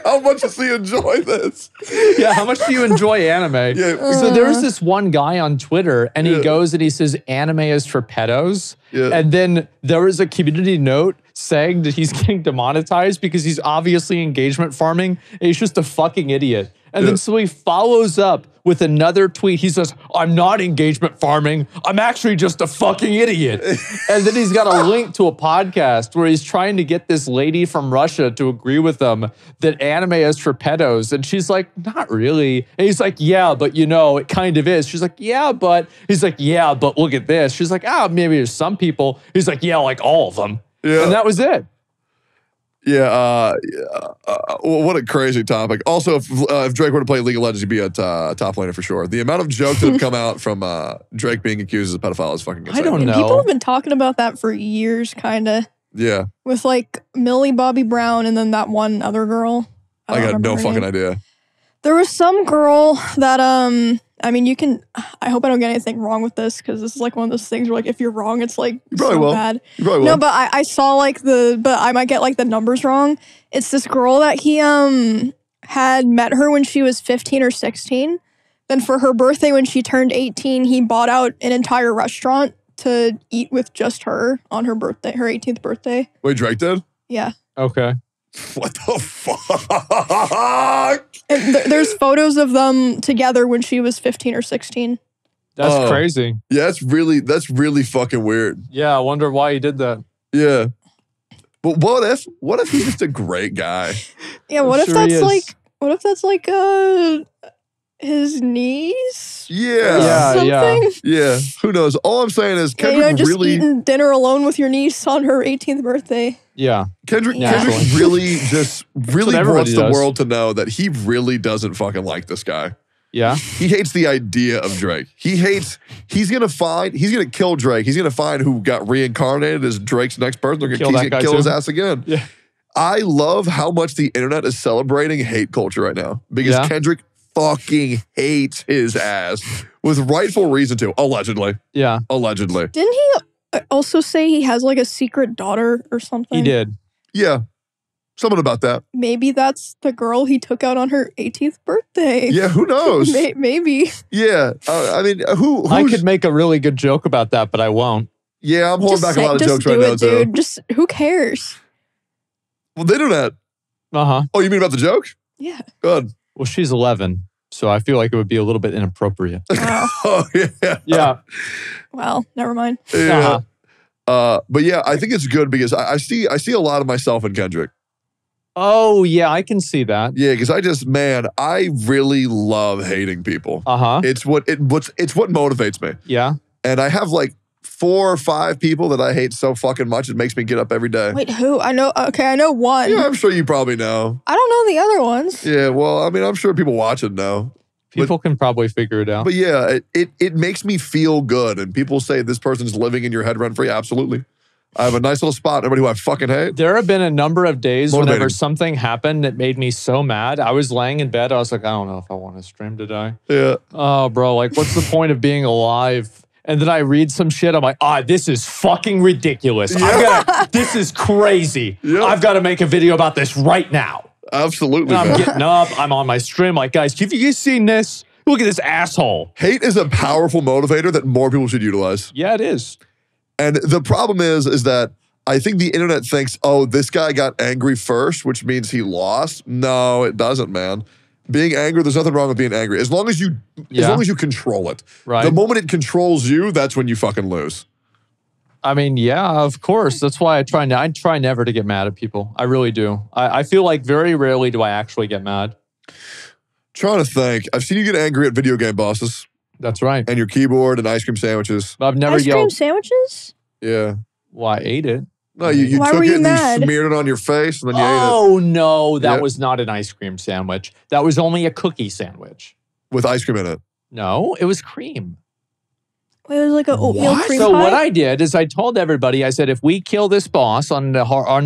How much does he enjoy this? Yeah, how much do you enjoy anime? Yeah. So there's this one guy on Twitter, and he goes and he says anime is for pedos. Yeah. And then there was a community note saying that he's getting demonetized because he's obviously engagement farming, and he's just a fucking idiot. And then so he follows up with another tweet. He says, I'm not engagement farming. I'm actually just a fucking idiot. And then he's got a link to a podcast where he's trying to get this lady from Russia to agree with him that anime is for pedos. And she's like, not really. And he's like, yeah, but you know, it kind of is. She's like, yeah, but. He's like, yeah, but look at this. She's like, maybe there's some people. He's like, yeah, like all of them. Yeah. And that was it. Yeah, what a crazy topic. Also, if Drake were to play League of Legends, he'd be a top laner for sure. The amount of jokes that have come out from Drake being accused as a pedophile is fucking insane. I don't know. People have been talking about that for years, kind of. Yeah. With like Millie Bobby Brown and then that one other girl. I got no fucking idea. There was some girl that, I mean, I hope I don't get anything wrong with this because this is like one of those things where like if you're wrong, it's like you probably will. bad. You probably will. No, but I saw like but I might get like the numbers wrong. It's this girl that he had met her when she was 15 or 16. Then for her birthday when she turned 18, he bought out an entire restaurant to eat with just her on her birthday, her 18th birthday. Wait, Drake did? Yeah. Okay. What the fuck? And there's photos of them together when she was 15 or 16. That's crazy. Yeah, that's really fucking weird. Yeah, I wonder why he did that. Yeah. But what if he's just a great guy? Yeah, what if that's like his niece? Yeah. Yeah. Who knows? All I'm saying is Kendrick just really eating dinner alone with your niece on her 18th birthday. Yeah. Kendrick really wants the world to know that he really doesn't fucking like this guy. Yeah. He hates the idea of Drake. He's gonna kill Drake. He's gonna find who got reincarnated as Drake's next person. He's gonna kill his ass again. Yeah. I love how much the internet is celebrating hate culture right now because Kendrick fucking hates his ass with rightful reason to, allegedly. Yeah. Allegedly. Didn't he also say he has like a secret daughter or something? He did. Yeah. Something about that. Maybe that's the girl he took out on her 18th birthday. Yeah, who knows? Maybe. Yeah. I mean, I could make a really good joke about that, but I won't. Yeah, I'm holding back a lot of jokes right now, too. Dude. Just, who cares? Well, the internet. Uh-huh. Oh, you mean about the joke? Yeah. Good. Well, she's 11, so I feel like it would be a little bit inappropriate. Wow. Oh, yeah. Yeah. Well, never mind. Yeah. But yeah, I think it's good because I see a lot of myself in Kendrick. Oh, yeah, I can see that. Yeah, because I really love hating people. Uh-huh. It's what motivates me. Yeah. And I have like 4 or 5 people that I hate so fucking much it makes me get up every day. Wait, who? I know one. Yeah, I'm sure you probably know. I don't know the other ones. Yeah, well, I mean, I'm sure people watching know. People can probably figure it out. But yeah, it makes me feel good. And people say this person's living in your head rent free. Absolutely. I have a nice little spot. Everybody who I fucking hate. There have been a number of days whenever something happened that made me so mad. I was laying in bed. I was like, I don't know if I want to stream today. Yeah. Oh, bro, like, what's the point of being alive? And then I read some shit. I'm like, this is fucking ridiculous. This is crazy. Yep. I've got to make a video about this right now. Absolutely, and I'm getting up. I'm on my stream. Like, guys, have you guys seen this? Look at this asshole. Hate is a powerful motivator that more people should utilize. Yeah, it is. And the problem is that I think the internet thinks, oh, this guy got angry first, which means he lost. No, it doesn't, man. Being angry, there's nothing wrong with being angry. As long as you control it. Right. The moment it controls you, that's when you fucking lose. I mean, yeah, of course. That's why I try never to get mad at people. I really do. I feel like very rarely do I actually get mad. Trying to think. I've seen you get angry at video game bosses. That's right. And your keyboard and ice cream sandwiches. But I've never yelled. Ice cream sandwiches? Yeah. Well, I ate it. No, you took it and you smeared it on your face and then you ate it. Oh, no, that was not an ice cream sandwich. That was only a cookie sandwich. With ice cream in it? No, it was cream. It was like a oatmeal cream So pie? what I did is I told everybody, I said, if we kill this boss on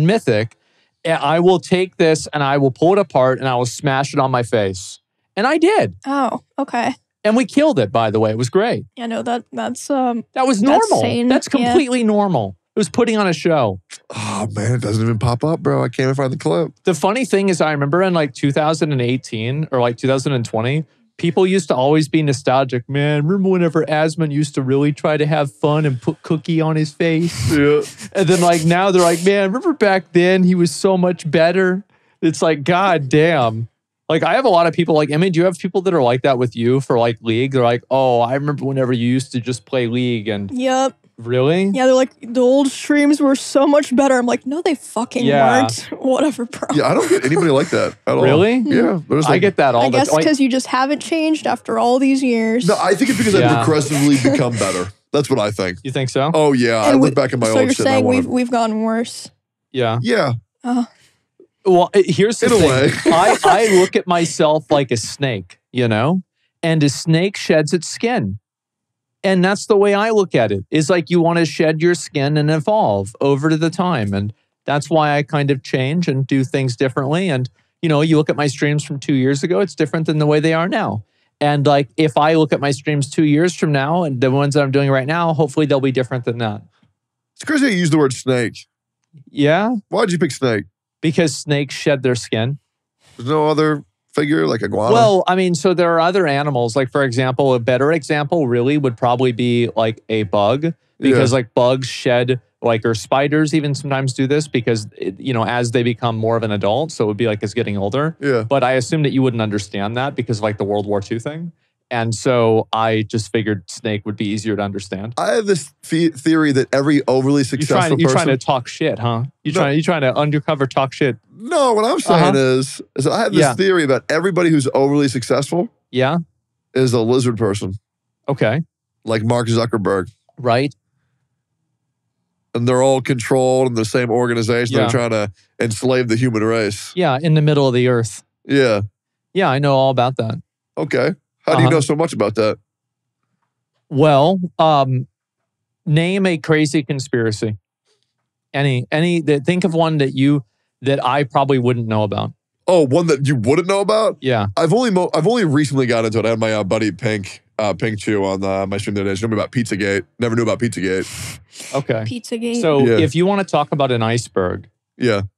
Mythic, I will take this and I will pull it apart and I will smash it on my face. And I did. Oh, okay. And we killed it, by the way. It was great. Yeah, no, that's that was normal. That's completely normal. It was putting on a show. Oh, man, it doesn't even pop up, bro. I can't even find the clip. The funny thing is I remember in like 2018 or like 2020, people used to always be nostalgic. Man, remember whenever Asmon used to really try to have fun and put cookie on his face? Yeah. And then like now they're like, man, remember back then he was so much better? It's like, God damn. Like I have a lot of people like, Emi, do you have people that are like that with you for like League? They're like, oh, I remember whenever you used to just play League and... Yep. Really? Yeah, they're like, the old streams were so much better. I'm like, no, they fucking weren't. Whatever, bro. Yeah, I don't get anybody like that at all. Really? Yeah. I get that all the time. I guess because you just haven't changed after all these years. No, I think it's because I've progressively become better. That's what I think. You think so? Oh, yeah. I look back at my old shit. So you're saying we've gotten worse? Yeah. Yeah. Well, here's the thing. In a way. I look at myself like a snake, you know? And a snake sheds its skin. And that's the way I look at it. Is like you want to shed your skin and evolve over the time. And that's why I kind of change and do things differently. And, you know, you look at my streams from 2 years ago, it's different than the way they are now. And like, if I look at my streams 2 years from now and the ones that I'm doing right now, hopefully they'll be different than that. It's crazy you use the word snake. Yeah. Why'd you pick snake? Because snakes shed their skin. There's no other figure like iguana? Well, I mean, so there are other animals. Like, for example, a better example really would probably be like a bug. Because like bugs shed, like, or spiders even sometimes do this because, you know, as they become more of an adult. So it would be like it's getting older. Yeah. But I assume that you wouldn't understand that because of like the World War II thing. And so I just figured snake would be easier to understand. I have this theory that every overly successful person... You're trying to talk shit, huh? You're trying to undercover talk shit. No, what I'm saying is that I have this theory about everybody who's overly successful is a lizard person. Okay. Like Mark Zuckerberg. Right. And they're all controlled in the same organization. They're trying to enslave the human race. Yeah, in the middle of the earth. Yeah. Yeah, I know all about that. Okay. How do you know so much about that? Well, name a crazy conspiracy. Think of one that I probably wouldn't know about. Oh, one that you wouldn't know about? Yeah. I've only recently got into it. I had my buddy Pink Chew on my stream the other day. She told me about Pizzagate. Never knew about Pizzagate. Okay. Pizzagate. So if you want to talk about an iceberg,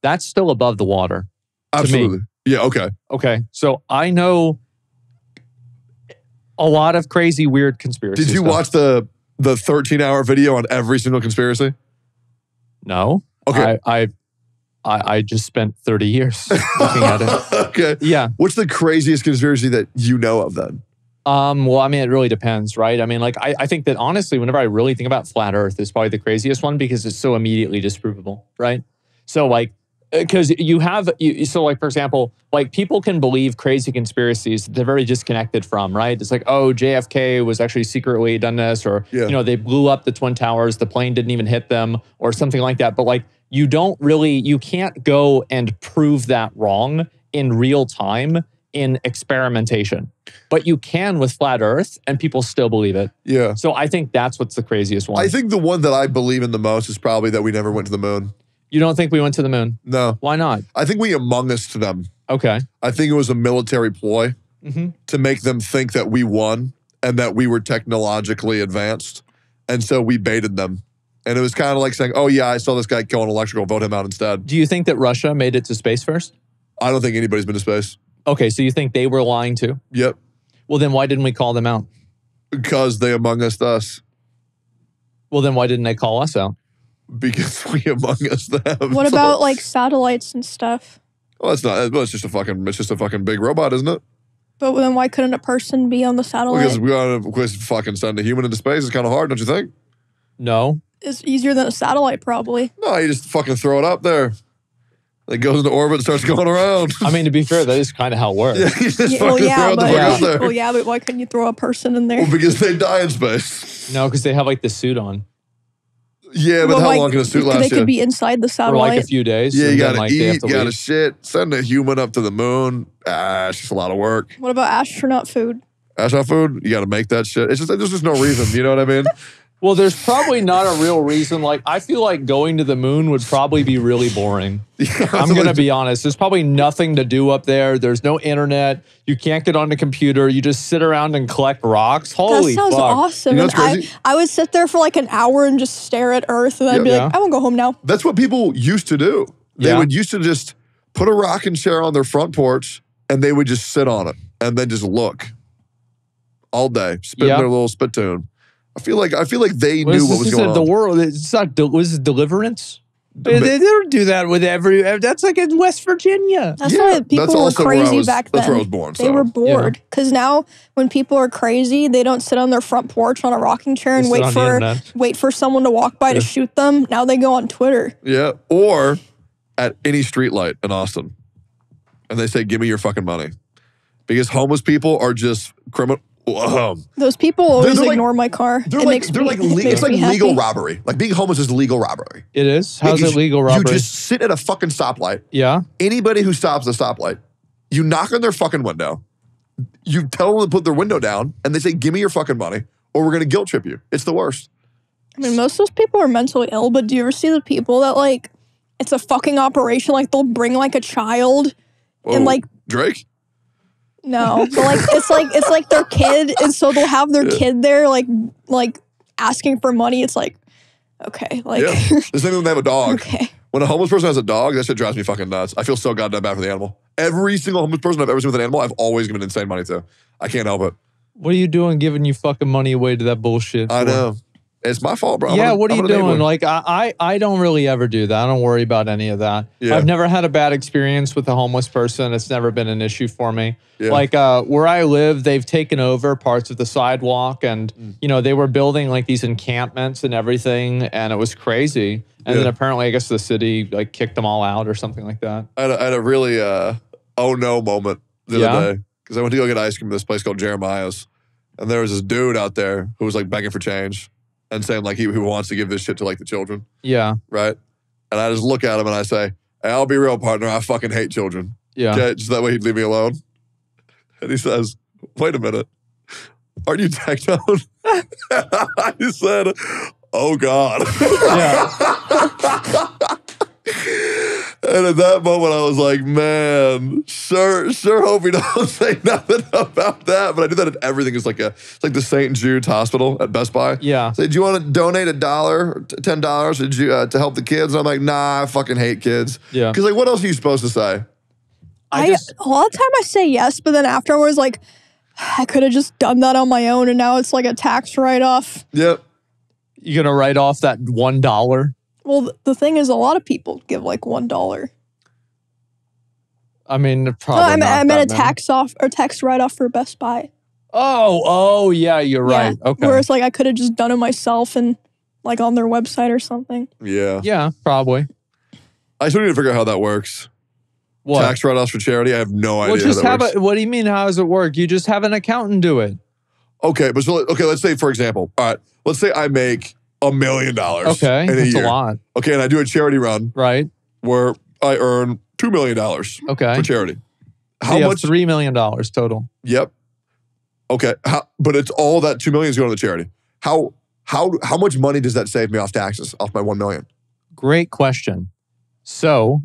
that's still above the water. Absolutely. To me. Yeah, okay. Okay. So I know a lot of crazy, weird conspiracies. Did you watch the 13-hour video on every single conspiracy? No. Okay. I just spent 30 years looking at it. Okay. Yeah. What's the craziest conspiracy that you know of then? Well, I mean, it really depends, right? I mean, like, I think that honestly, whenever I really think about flat Earth, it's probably the craziest one because it's so immediately disprovable, right? So like, because so like, for example, like people can believe crazy conspiracies that they're very disconnected from, right? It's like, oh, JFK was actually secretly done this, or, you know, they blew up the Twin Towers, the plane didn't even hit them, or something like that. But like, you can't go and prove that wrong in real time in experimentation. But you can with flat Earth, and people still believe it. Yeah. So I think that's what's the craziest one. I think the one that I believe in the most is probably that we never went to the moon. You don't think we went to the moon? No. Why not? I think we Among Us to them. Okay. I think it was a military ploy to make them think that we won and that we were technologically advanced And so we baited them. And it was kind of like saying, oh yeah, I saw this guy killing electrical, vote him out instead. Do you think that Russia made it to space first? I don't think anybody's been to space. Okay, so you think they were lying too? Yep. Well, then why didn't we call them out? Because they Among Us us. Well, then why didn't they call us out? Because we Among Us them. What about like satellites and stuff? Well, it's not. Well, it's just a fucking big robot, isn't it? But then why couldn't a person be on the satellite? Because we gotta fucking send a human into space. It's kind of hard, don't you think? No. It's easier than a satellite, probably. No, you just fucking throw it up there. It goes into orbit and starts going around. I mean, to be fair, that is kind of how it works. Yeah, you just fucking throw it the fuck up there. Well, yeah, but why couldn't you throw a person in there? Well, because they die in space. No, because they have like the suit on. Yeah, but how long can a suit last? They could be inside the For satellite. like a few days. Yeah, you gotta like, eat, you gotta shit, send a human up to the moon. It's just a lot of work. What about astronaut food? Astronaut food, you gotta make that shit. It's just, there's just no reason, you know what I mean? Well, there's probably not a real reason. Like, I feel like going to the moon would probably be really boring. I'm going to be honest. There's probably nothing to do up there. There's no internet. You can't get on the computer. You just sit around and collect rocks. Holy fuck. That sounds awesome. You know what's crazy? I would sit there for like an hour and just stare at Earth, and I'd be like, I want to go home now. That's what people used to do. They would used to just put a rocking chair on their front porch, and they would just sit on it, and then just look all day, spin their little spittoon. I feel like they knew what was going on. The world, it's not, was it Deliverance? They don't do that with that's like in West Virginia. That's why people were crazy back then. That's where I was born. They were bored. Because now when people are crazy, they don't sit on their front porch on a rocking chair and wait for someone to walk by to shoot them. Now they go on Twitter. Yeah, or at any street light in Austin. And they say, give me your fucking money. Because homeless people are just criminal. Those people always ignore my car. It's like legal robbery. Like being homeless is legal robbery. It is? How's it legal robbery? You just sit at a fucking stoplight. Yeah. Anybody who stops at a stoplight, you knock on their fucking window, you tell them to put their window down, and they say, give me your fucking money, or we're going to guilt trip you. It's the worst. I mean, most of those people are mentally ill, but do you ever see the people that like, it's a fucking operation, like they'll bring like a child and like... Drake? No, but like it's like their kid, and so they'll have their kid there, like asking for money. It's like, okay, like the same when they have a dog. Okay, when a homeless person has a dog, that shit drives me fucking nuts. I feel so goddamn bad for the animal. Every single homeless person I've ever seen with an animal, I've always given insane money to. I can't help it. What are you doing, giving you fucking money away to that bullshit? I know. It's my fault, bro. Yeah, what are you doing? Like, I don't really ever do that. I don't worry about any of that. Yeah. I've never had a bad experience with a homeless person. It's never been an issue for me. Yeah. Like, where I live, they've taken over parts of the sidewalk, and, you know, they were building, like, these encampments and everything, and it was crazy. And then apparently, I guess the city, like, kicked them all out or something like that. I had a really, oh no moment the other day. Because I went to go get ice cream at this place called Jeremiah's. And there was this dude out there who was, like, begging for change. And saying like he wants to give this shit to like the children. Yeah. Right? And I just look at him and I say, hey, I'll be real, partner. I fucking hate children. Yeah. Okay? Just that way he'd leave me alone. And he says, wait a minute. Aren't you Tectone? I said, oh God. Yeah. And at that moment, I was like, man, sure hope we don't say nothing about that. But I do that at everything. It's like the St. Jude's Hospital at Best Buy. Yeah. Say, do you want to donate $1 or $10 to help the kids? And I'm like, nah, I fucking hate kids. Yeah. Because like, what else are you supposed to say? A lot of time I say yes, but then after I was like, I could have just done that on my own, and now it's like a tax write-off. Yep. You're going to write off that $1? Well, the thing is, a lot of people give like $1. I mean, probably no, I meant a tax write-off for Best Buy. Oh, yeah, you're right. Okay. Whereas, like, I could have just done it myself and like on their website or something. Yeah. Yeah, probably. I still need to figure out how that works. What? Tax write-offs for charity? I have no idea how that works. What do you mean, how does it work? You just have an accountant do it. Okay, but let's say, for example, all right, let's say I make $1 million in a year. That's a lot. Okay, and I do a charity run. Right. Where I earn $2 million for charity. How much? $3 million total. Yep. Okay, but it's all that $2 million is going to the charity. How much money does that save me off taxes, off my $1 million? Great question. So,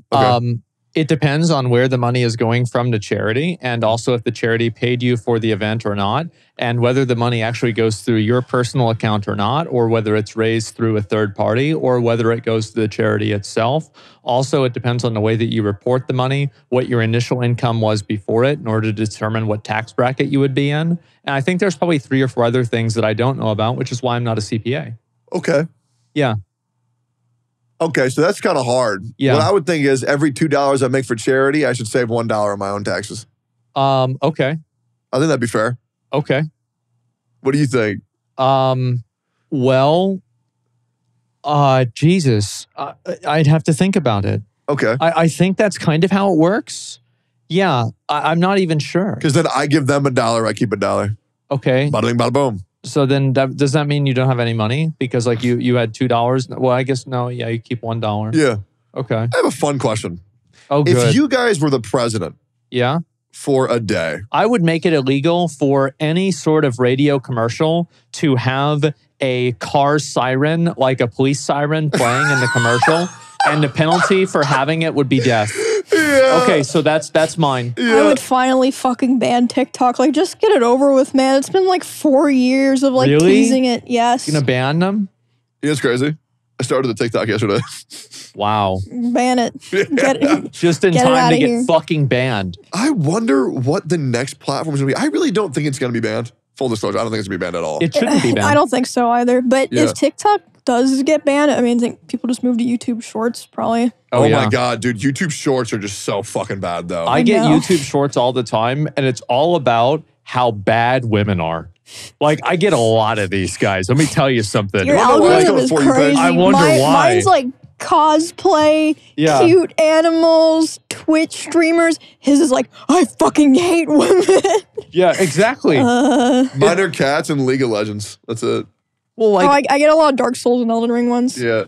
It depends on where the money is going from to charity, and also if the charity paid you for the event or not, and whether the money actually goes through your personal account or not, or whether it's raised through a third party, or whether it goes to the charity itself. Also, it depends on the way that you report the money, what your initial income was before it in order to determine what tax bracket you would be in. And I think there's probably 3 or 4 other things that I don't know about, which is why I'm not a CPA. Okay. Yeah. Okay, so that's kind of hard. Yeah. What I would think is every $2 I make for charity, I should save $1 on my own taxes. Okay. I think that'd be fair. Okay. What do you think? Well, Jesus, I'd have to think about it. Okay. I think that's kind of how it works. Yeah, I'm not even sure. Because then I give them $1, I keep $1. Okay. Bada bing, bada boom. So then does that mean you don't have any money? Because like you had $2? Well, I guess no. Yeah, you keep $1. Yeah. Okay. I have a fun question. Oh, good. If you guys were the president yeah, for a day, I would make it illegal for any sort of radio commercial to have a car siren, like a police siren playing in the commercial. And the penalty for having it would be death. Yeah. Okay, so that's mine. Yeah. I would finally fucking ban TikTok. Like, just get it over with, man. It's been like 4 years of like Really? teasing it. Yes. You gonna ban them? Yeah, it's crazy. I started the TikTok yesterday. Wow. Ban it. Get it. Just in Get it time outta to get here. fucking banned. I wonder what the next platform is going to be. I really don't think it's going to be banned. Full disclosure, I don't think it's going to be banned at all. It shouldn't be banned. I don't think so either. But Yeah. if TikTok does get banned, I mean, I think people just move to YouTube Shorts probably. Oh yeah. my God, dude. YouTube Shorts are just so fucking bad, though. I get know. YouTube Shorts all the time, and it's all about how bad women are. Like, I get a lot of these guys. Let me tell you something. Your wonder why it's algorithm is going for you, crazy. bitch. I wonder why. Mine's like cosplay, Yeah. cute animals, Twitch streamers. His is like, I fucking hate women. Yeah, exactly. Mine are cats and League of Legends. That's it. Well, like, I get a lot of Dark Souls and Elden Ring ones. Yeah.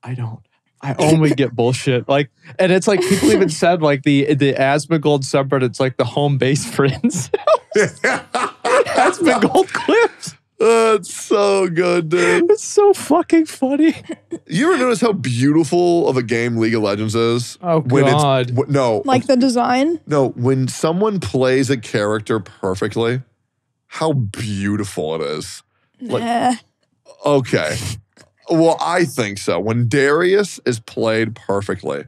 I don't. I only get bullshit. Like, and it's like people even said like the Asmongold subreddit, it's like the home base for incels. Asmongold clips. That's so good, dude. It's so fucking funny. You ever notice how beautiful of a game League of Legends is? Oh, when God. No. Like the design. No, when someone plays a character perfectly, how beautiful it is. Like, Nah. okay. Well, I think so. When Darius is played perfectly,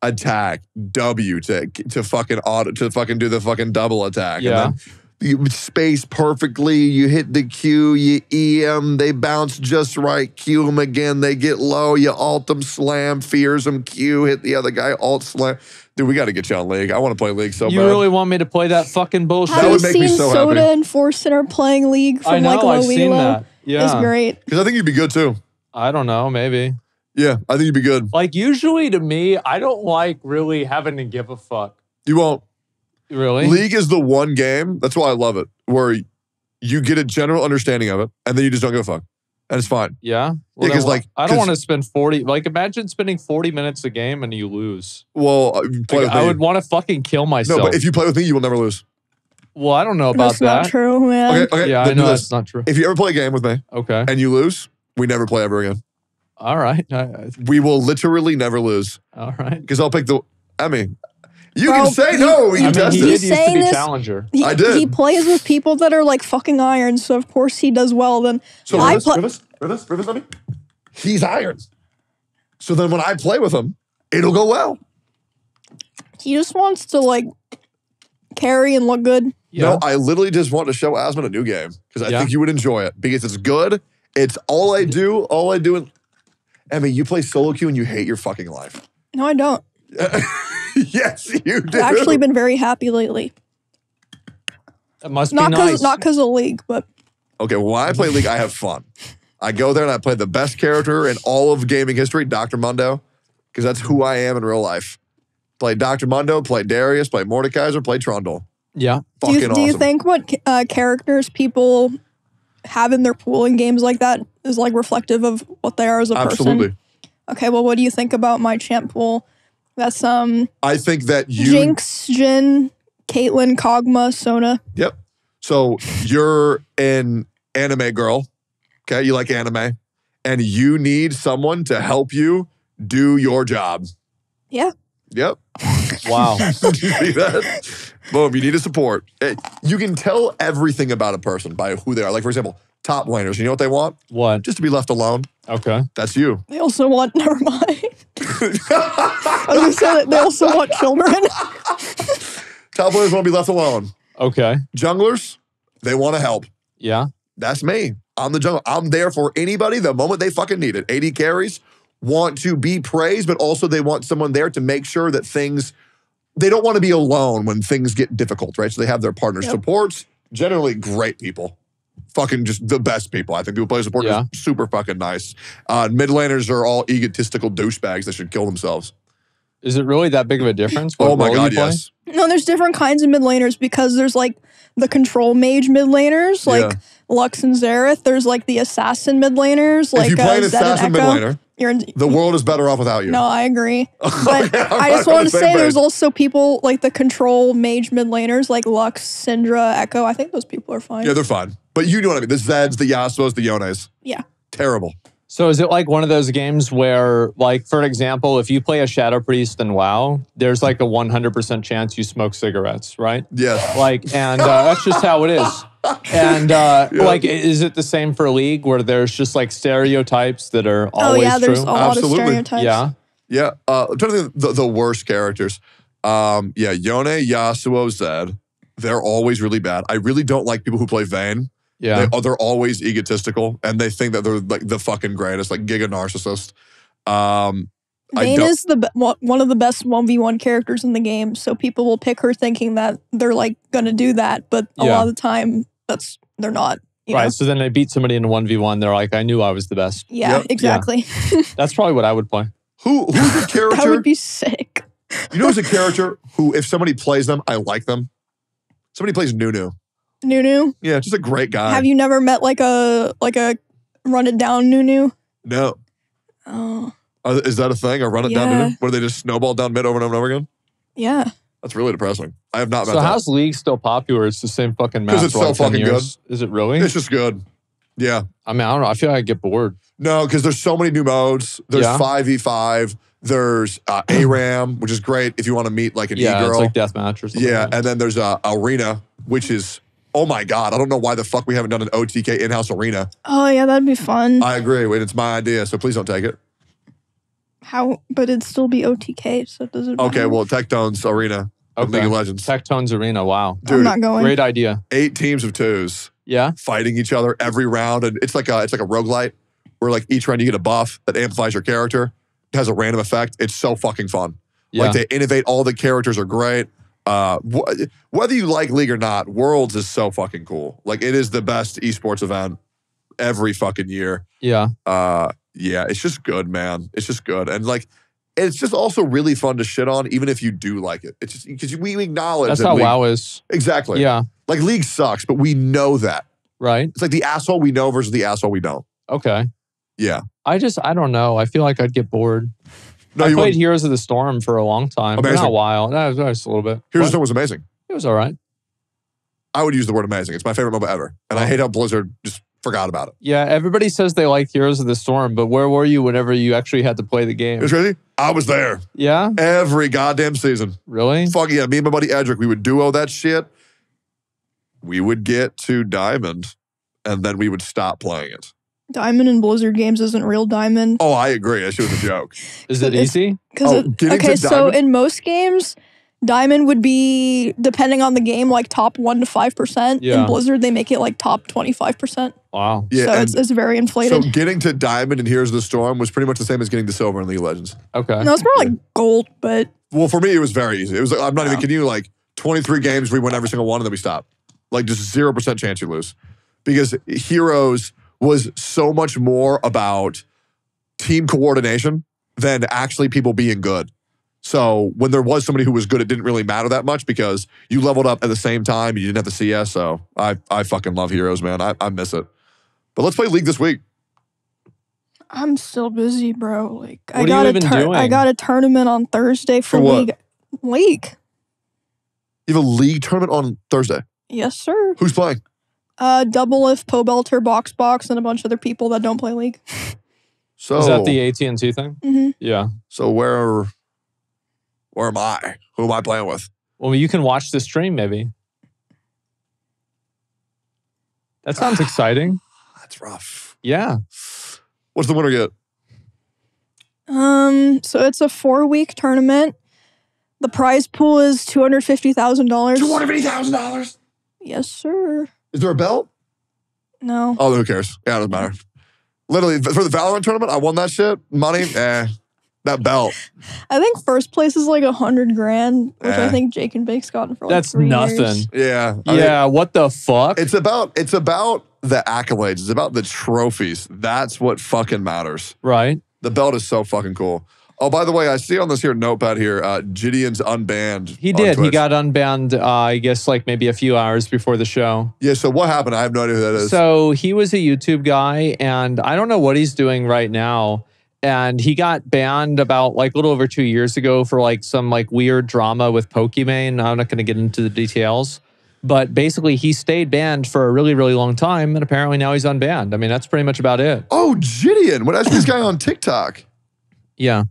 attack, W to fucking auto to fucking do the fucking double attack. Yeah. And then you space perfectly, you hit the Q, you EM, they bounce just right, Q them again, they get low, you alt them, slam, fears them, Q, hit the other guy, alt slam. Dude, we got to get you on League. I want to play League so You bad. really want me to play that fucking bullshit? That Have would you make me seen so Soda happy. and Forcenter playing League from I know, like low I've seen elo? that. Yeah. It's great. Because I think you'd be good too. I don't know, maybe. Yeah, I think you'd be good. Like, usually to me, I don't like really having to give a fuck. You won't. Really? League is the one game, that's why I love it, where you get a general understanding of it, and then you just don't give a fuck. And it's fine. Yeah? Yeah, 'cause, like, I don't 'cause- want to spend 40, like imagine spending 40 minutes a game and you lose. Well, play Like, with I me. would want to fucking kill myself. No, but if you play with me, you will never lose. well, I don't know about That's that. not true, man. Okay, Yeah, I then know do that's this. not true. If you ever play a game with me Okay. and you lose, we never play ever again. All right. We will literally never lose. All right. Because I'll pick the, Emmy, you Bro, can say no, we I can mean, test he it. did He's used to saying be this- challenger. He, I did. He plays with people that are like fucking iron, so of course he does well. Then So I Rivas, let me. He's iron. So then when I play with him, it'll go well. he just wants to like carry and look good. Yeah. No, I literally just want to show Asmon a new game because I Yeah. think you would enjoy it because it's good. It's all I do. Emmy, you play solo queue and you hate your fucking life. No, I don't. Yes, you do. I've actually been very happy lately. It must Not be because nice. of League, but Okay, well, when I play League, I have fun. I go there and I play the best character in all of gaming history, Dr. Mundo, because that's who I am in real life. Play Dr. Mundo, play Darius, play Mordekaiser, play Trundle. Yeah. do Fucking you awesome. think what characters people have in their pool in games like that is like reflective of what they are as a Absolutely. person? Okay, well, what do you think about my champ pool? That's I think that you... Jinx, Jin, Caitlyn, Kog'Maw, Sona. Yep. So you're an anime girl, okay? You like anime, and you need someone to help you do your job. Yeah. Yep. Wow. You see that? Boom, you need a support. You can tell everything about a person by who they are. Like, for example, top laners. You know what they want? What? Just to be left alone. Okay. That's you. They also want, never mind. I was going to say that they also want children. Top laners want to be left alone. Okay. Junglers, they want to help. Yeah. That's me. I'm the jungler. I'm there for anybody the moment they fucking need it. AD carries want to be praised, but also they want someone there to make sure that things, they don't want to be alone when things get difficult, right? So they have their partner supports, generally great people. Fucking just the best people. I think people play support is super fucking nice. Mid laners are all egotistical douchebags that should kill themselves. Is it really that big of a difference? Oh my God, yes. No, there's different kinds of mid laners because there's like the control mage mid laners, like Lux and Xerath. There's like the assassin mid laners, like if you play an assassin mid laner, the world is better off without you. No, I agree. But I just want to say there's also people like the control mage mid laners, like Lux, Syndra, Echo. I think those people are fine. Yeah, they're fine. But you know what I mean. The Zeds, the Yasuos, the Yones. Yeah. Terrible. So is it like one of those games where, like, for example, if you play a Shadow Priest in WoW, there's like a 100% chance you smoke cigarettes, right? Yes. Like, and that's just how it is. And like, is it the same for League where there's just like stereotypes that are always true? Oh yeah, there's a lot of stereotypes. Yeah. Yeah. I'm trying to think of the worst characters. Yone, Yasuo, Zed. They're always really bad. I really don't like people who play Vayne. Yeah. They're always egotistical, and they think that they're like the fucking greatest, like giga narcissist. Vayne is one of the best 1v1 characters in the game, so people will pick her thinking that they're like gonna do that, but a lot of the time they're not. You know? So then they beat somebody in a 1v1, they're like, I knew I was the best. Yeah, exactly. Yeah. That's probably what I would play. Who's a character? That would be sick. You know who's a character who, if somebody plays them, I like them? Somebody plays Nunu. Nunu? Yeah, just a great guy. Have you never met like a run it down Nunu? No. Oh. Is that a thing? A run it down Nunu? Where they just snowball down mid over and over and over again? Yeah. That's really depressing. I have not met that. So how's League still popular? It's the same fucking map. Because it's so fucking good. Is it really? It's just good. Yeah. I mean, I don't know. I feel like I get bored. No, because there's so many new modes. There's 5v5. There's ARAM, which is great if you want to meet like an e-girl. It's like deathmatch or something. Yeah, and then there's Arena, which is, oh my God, I don't know why the fuck we haven't done an OTK in-house arena. Oh yeah, that'd be fun. I agree. Wait, it's my idea, so please don't take it. How? But it'd still be OTK, so it doesn't matter. Okay, well, Tectone's arena. League of Legends. Tectone's arena, wow. Dude, I'm not going. Great idea. 8 teams of 2s. Yeah. Fighting each other every round, and it's like a roguelite where like each round you get a buff that amplifies your character. It has a random effect. It's so fucking fun. Yeah. Like they innovate. All the characters are great. Whether you like League or not, Worlds is so fucking cool. Like it is the best esports event every fucking year. Yeah. Yeah, it's just good, man. It's just good. And like, it's just also really fun to shit on, even if you do like it. It's just because we acknowledge that's that how League, WoW is. Exactly. Yeah. Like League sucks, but we know that. Right. It's like the asshole we know versus the asshole we don't. Okay. Yeah. I don't know. I feel like I'd get bored. No, I played Heroes of the Storm for a long time. Amazing. Not a while. No, just a little bit. Heroes of the Storm was amazing. It was all right. I would use the word amazing. It's my favorite MOBA ever. And I hate how Blizzard just forgot about it. Yeah, everybody says they like Heroes of the Storm, but where were you whenever you actually had to play the game? It was crazy. I was there. Yeah? Every goddamn season. Really? Fuck yeah. Me and my buddy Edric, we would duo that shit. We would get to Diamond, and then we would stop playing it. Diamond in Blizzard games isn't real Diamond. Oh, I agree. That shit was a joke. Is it easy? So in most games, Diamond would be, depending on the game, like top 1 to 5%. Yeah. In Blizzard, they make it like top 25%. Wow. Yeah, so it's very inflated. So getting to Diamond and Heroes of the Storm was pretty much the same as getting to Silver in League of Legends. Okay. No, it's more like gold, but... Well, for me, it was very easy. It was like, I'm not even kidding you, like 23 games, we win every single one, and then we stop. Like just 0% chance you lose. Because Heroes was so much more about team coordination than actually people being good. So when there was somebody who was good, it didn't really matter that much because you leveled up at the same time and you didn't have the CS. So I fucking love Heroes, man. I miss it. But let's play League this week. I'm still busy, bro. Like what are you even doing? I got a tournament on Thursday for what? League. You have a League tournament on Thursday? Yes, sir. Who's playing? Double If, Pobelter, Box, and a bunch of other people that don't play League. So is that the AT&T thing? Mm-hmm. Yeah. So where Or am I? Who am I playing with? Well, you can watch the stream maybe. That sounds exciting. That's rough. Yeah. What's the winner get? So it's a 4-week tournament. The prize pool is $250,000. $250,000? Yes, sir. Is there a belt? No. Oh, who cares? Yeah, it doesn't matter. Literally, for the Valorant tournament, I won that shit. Money, that belt. I think first place is like $100,000, which I think Jake and Bake's gotten for like That's 3 nothing. years. Yeah. Yeah, what the fuck? It's about the accolades. It's about the trophies. That's what fucking matters. Right. The belt is so fucking cool. Oh, by the way, I see on this here notepad here, JiDion's unbanned. He did. He got unbanned, I guess, like maybe a few hours before the show. Yeah, so what happened? I have no idea who that is. So he was a YouTube guy, and I don't know what he's doing right now. And he got banned about like a little over 2 years ago for like some like weird drama with Pokimane. I'm not going to get into the details. But basically, he stayed banned for a really, really long time, and apparently now he's unbanned. I mean, that's pretty much about it. Oh, JiDion. What is this guy on TikTok? Yeah.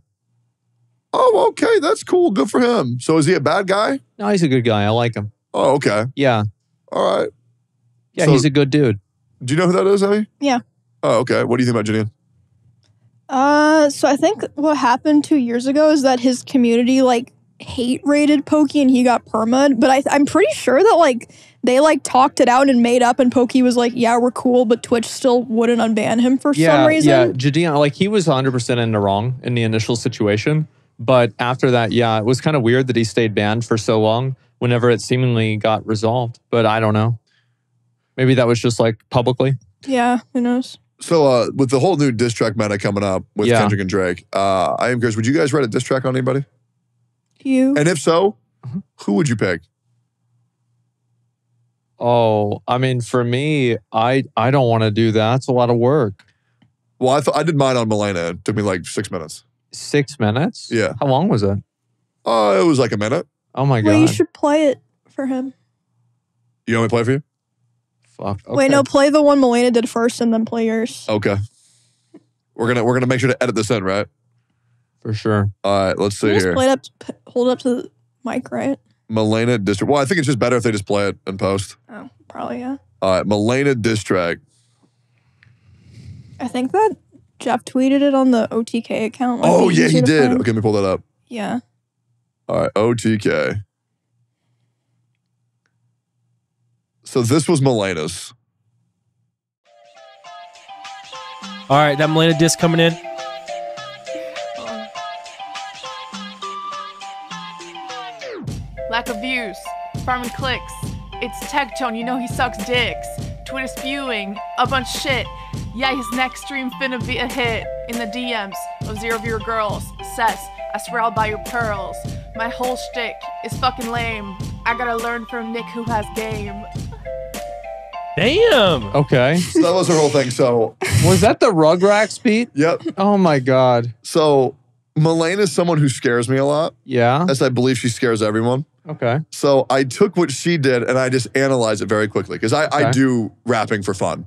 Oh, okay. That's cool. Good for him. So is he a bad guy? No, he's a good guy. I like him. Oh, okay. Yeah. All right. Yeah, So, he's a good dude. do you know who that is, Emi? Yeah. Oh, okay. What do you think about JiDion? So I think what happened 2 years ago is that his community like hate rated Pokey and he got perma'd. But I'm pretty sure that like they like talked it out and made up, and Pokey was like, "Yeah, we're cool," but Twitch still wouldn't unban him for some reason. Yeah, JiDion, like he was 100% in the wrong in the initial situation. But after that, yeah, it was kind of weird that he stayed banned for so long whenever it seemingly got resolved. But I don't know. Maybe that was just like publicly. Yeah, who knows? So with the whole new diss track meta coming up with Kendrik and Drake, I am curious, would you guys write a diss track on anybody? You. And if so, who would you pick? Oh, I mean, for me, I don't want to do that. It's a lot of work. Well, I did mine on Milena. It took me like 6 minutes. 6 minutes? Yeah. How long was it? It was like a minute. Oh my God. Well, you should play it for him. You want me to play for you? Fuck. Okay. Wait, no, play the one Milena did first and then play yours. Okay. We're gonna make sure to edit this in, right? For sure. All right, let's see You here. just play it up, hold it up to the mic, right? Milena diss track. Well, I think it's just better if they just play it and post. Oh, probably, yeah. All right, Milena diss track. I think that Jeff tweeted it on the OTK account. Might Oh be yeah, he easier to did. find. Okay, let me pull that up. Yeah. All right, OTK. So this was Milena's. All right, that Milena disc coming in. Lack of views, farming clicks. It's Tectone, you know he sucks dicks. Twitter spewing a bunch of shit. Yeah, his next stream finna be a hit. In the DMs of 0 viewer girls. Says, I swear I'll buy your pearls. My whole shtick is fucking lame. I gotta learn from Nick who has game. Damn. Okay. So that was her whole thing. So Was that the Rugrats beat? yep. Oh my God. So Milena is someone who scares me a lot, Yeah. as I believe she scares everyone. Okay. So I took what she did and I just analyzed it very quickly because I Okay. do rapping for fun.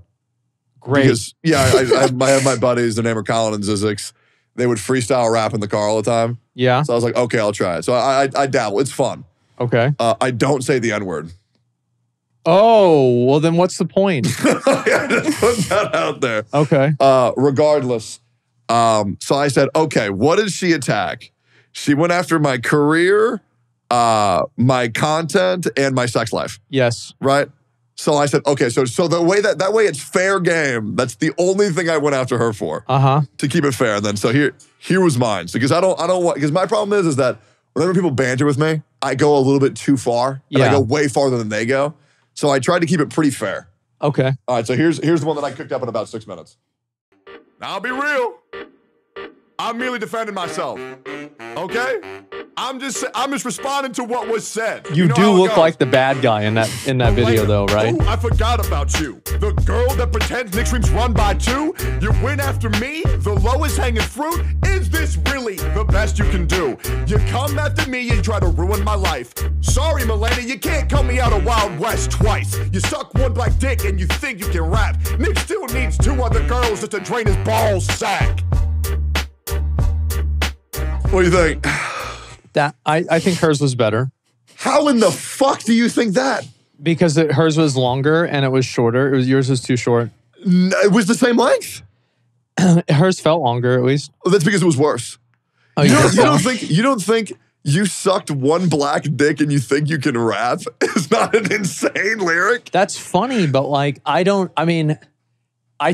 Great. Because I have my buddies, their name are Colin and Zizix. They would freestyle rap in the car all the time. Yeah. So I was like, okay, I'll try it. So I dabble. It's fun. Okay. I don't say the N-word. Oh, well then what's the point? Yeah, just put that out there. Okay. Regardless. So I said, okay, what did she attack? She went after my career, my content, and my sex life, Yes. right? So I said, okay, so the way that way it's fair game. That's the only thing I went after her for Uh-huh. to keep it fair. And then so here was mine. So because I don't want, because my problem is that whenever people banter with me, I go a little bit too far and I Yeah. go way farther than they go. So I tried to keep it pretty fair. Okay. All right, so here's the one that I cooked up in about 6 minutes. Now, I'll be real. I'm merely defending myself. Okay? I'm just responding to what was said. You know do how it look goes. like the bad guy in that video though, right? Ooh, I forgot about you. The girl that pretends Nick streams run by 2. You win after me? The lowest hanging fruit? Is this really the best you can do? You come after me and try to ruin my life. Sorry, Milena, you can't cut me out of Wild West twice. You suck one black dick and you think you can rap. Nick still needs 2 other girls just to drain his ball sack. What do you think? I think hers was better. How in the fuck do you think that? Because hers was longer and it was shorter. Yours was too short. It was the same length. Hers felt longer at least. Oh, that's because it was worse. Oh, you don't think you sucked one black dick and you think you can rap? It's not an insane lyric. That's funny, but like I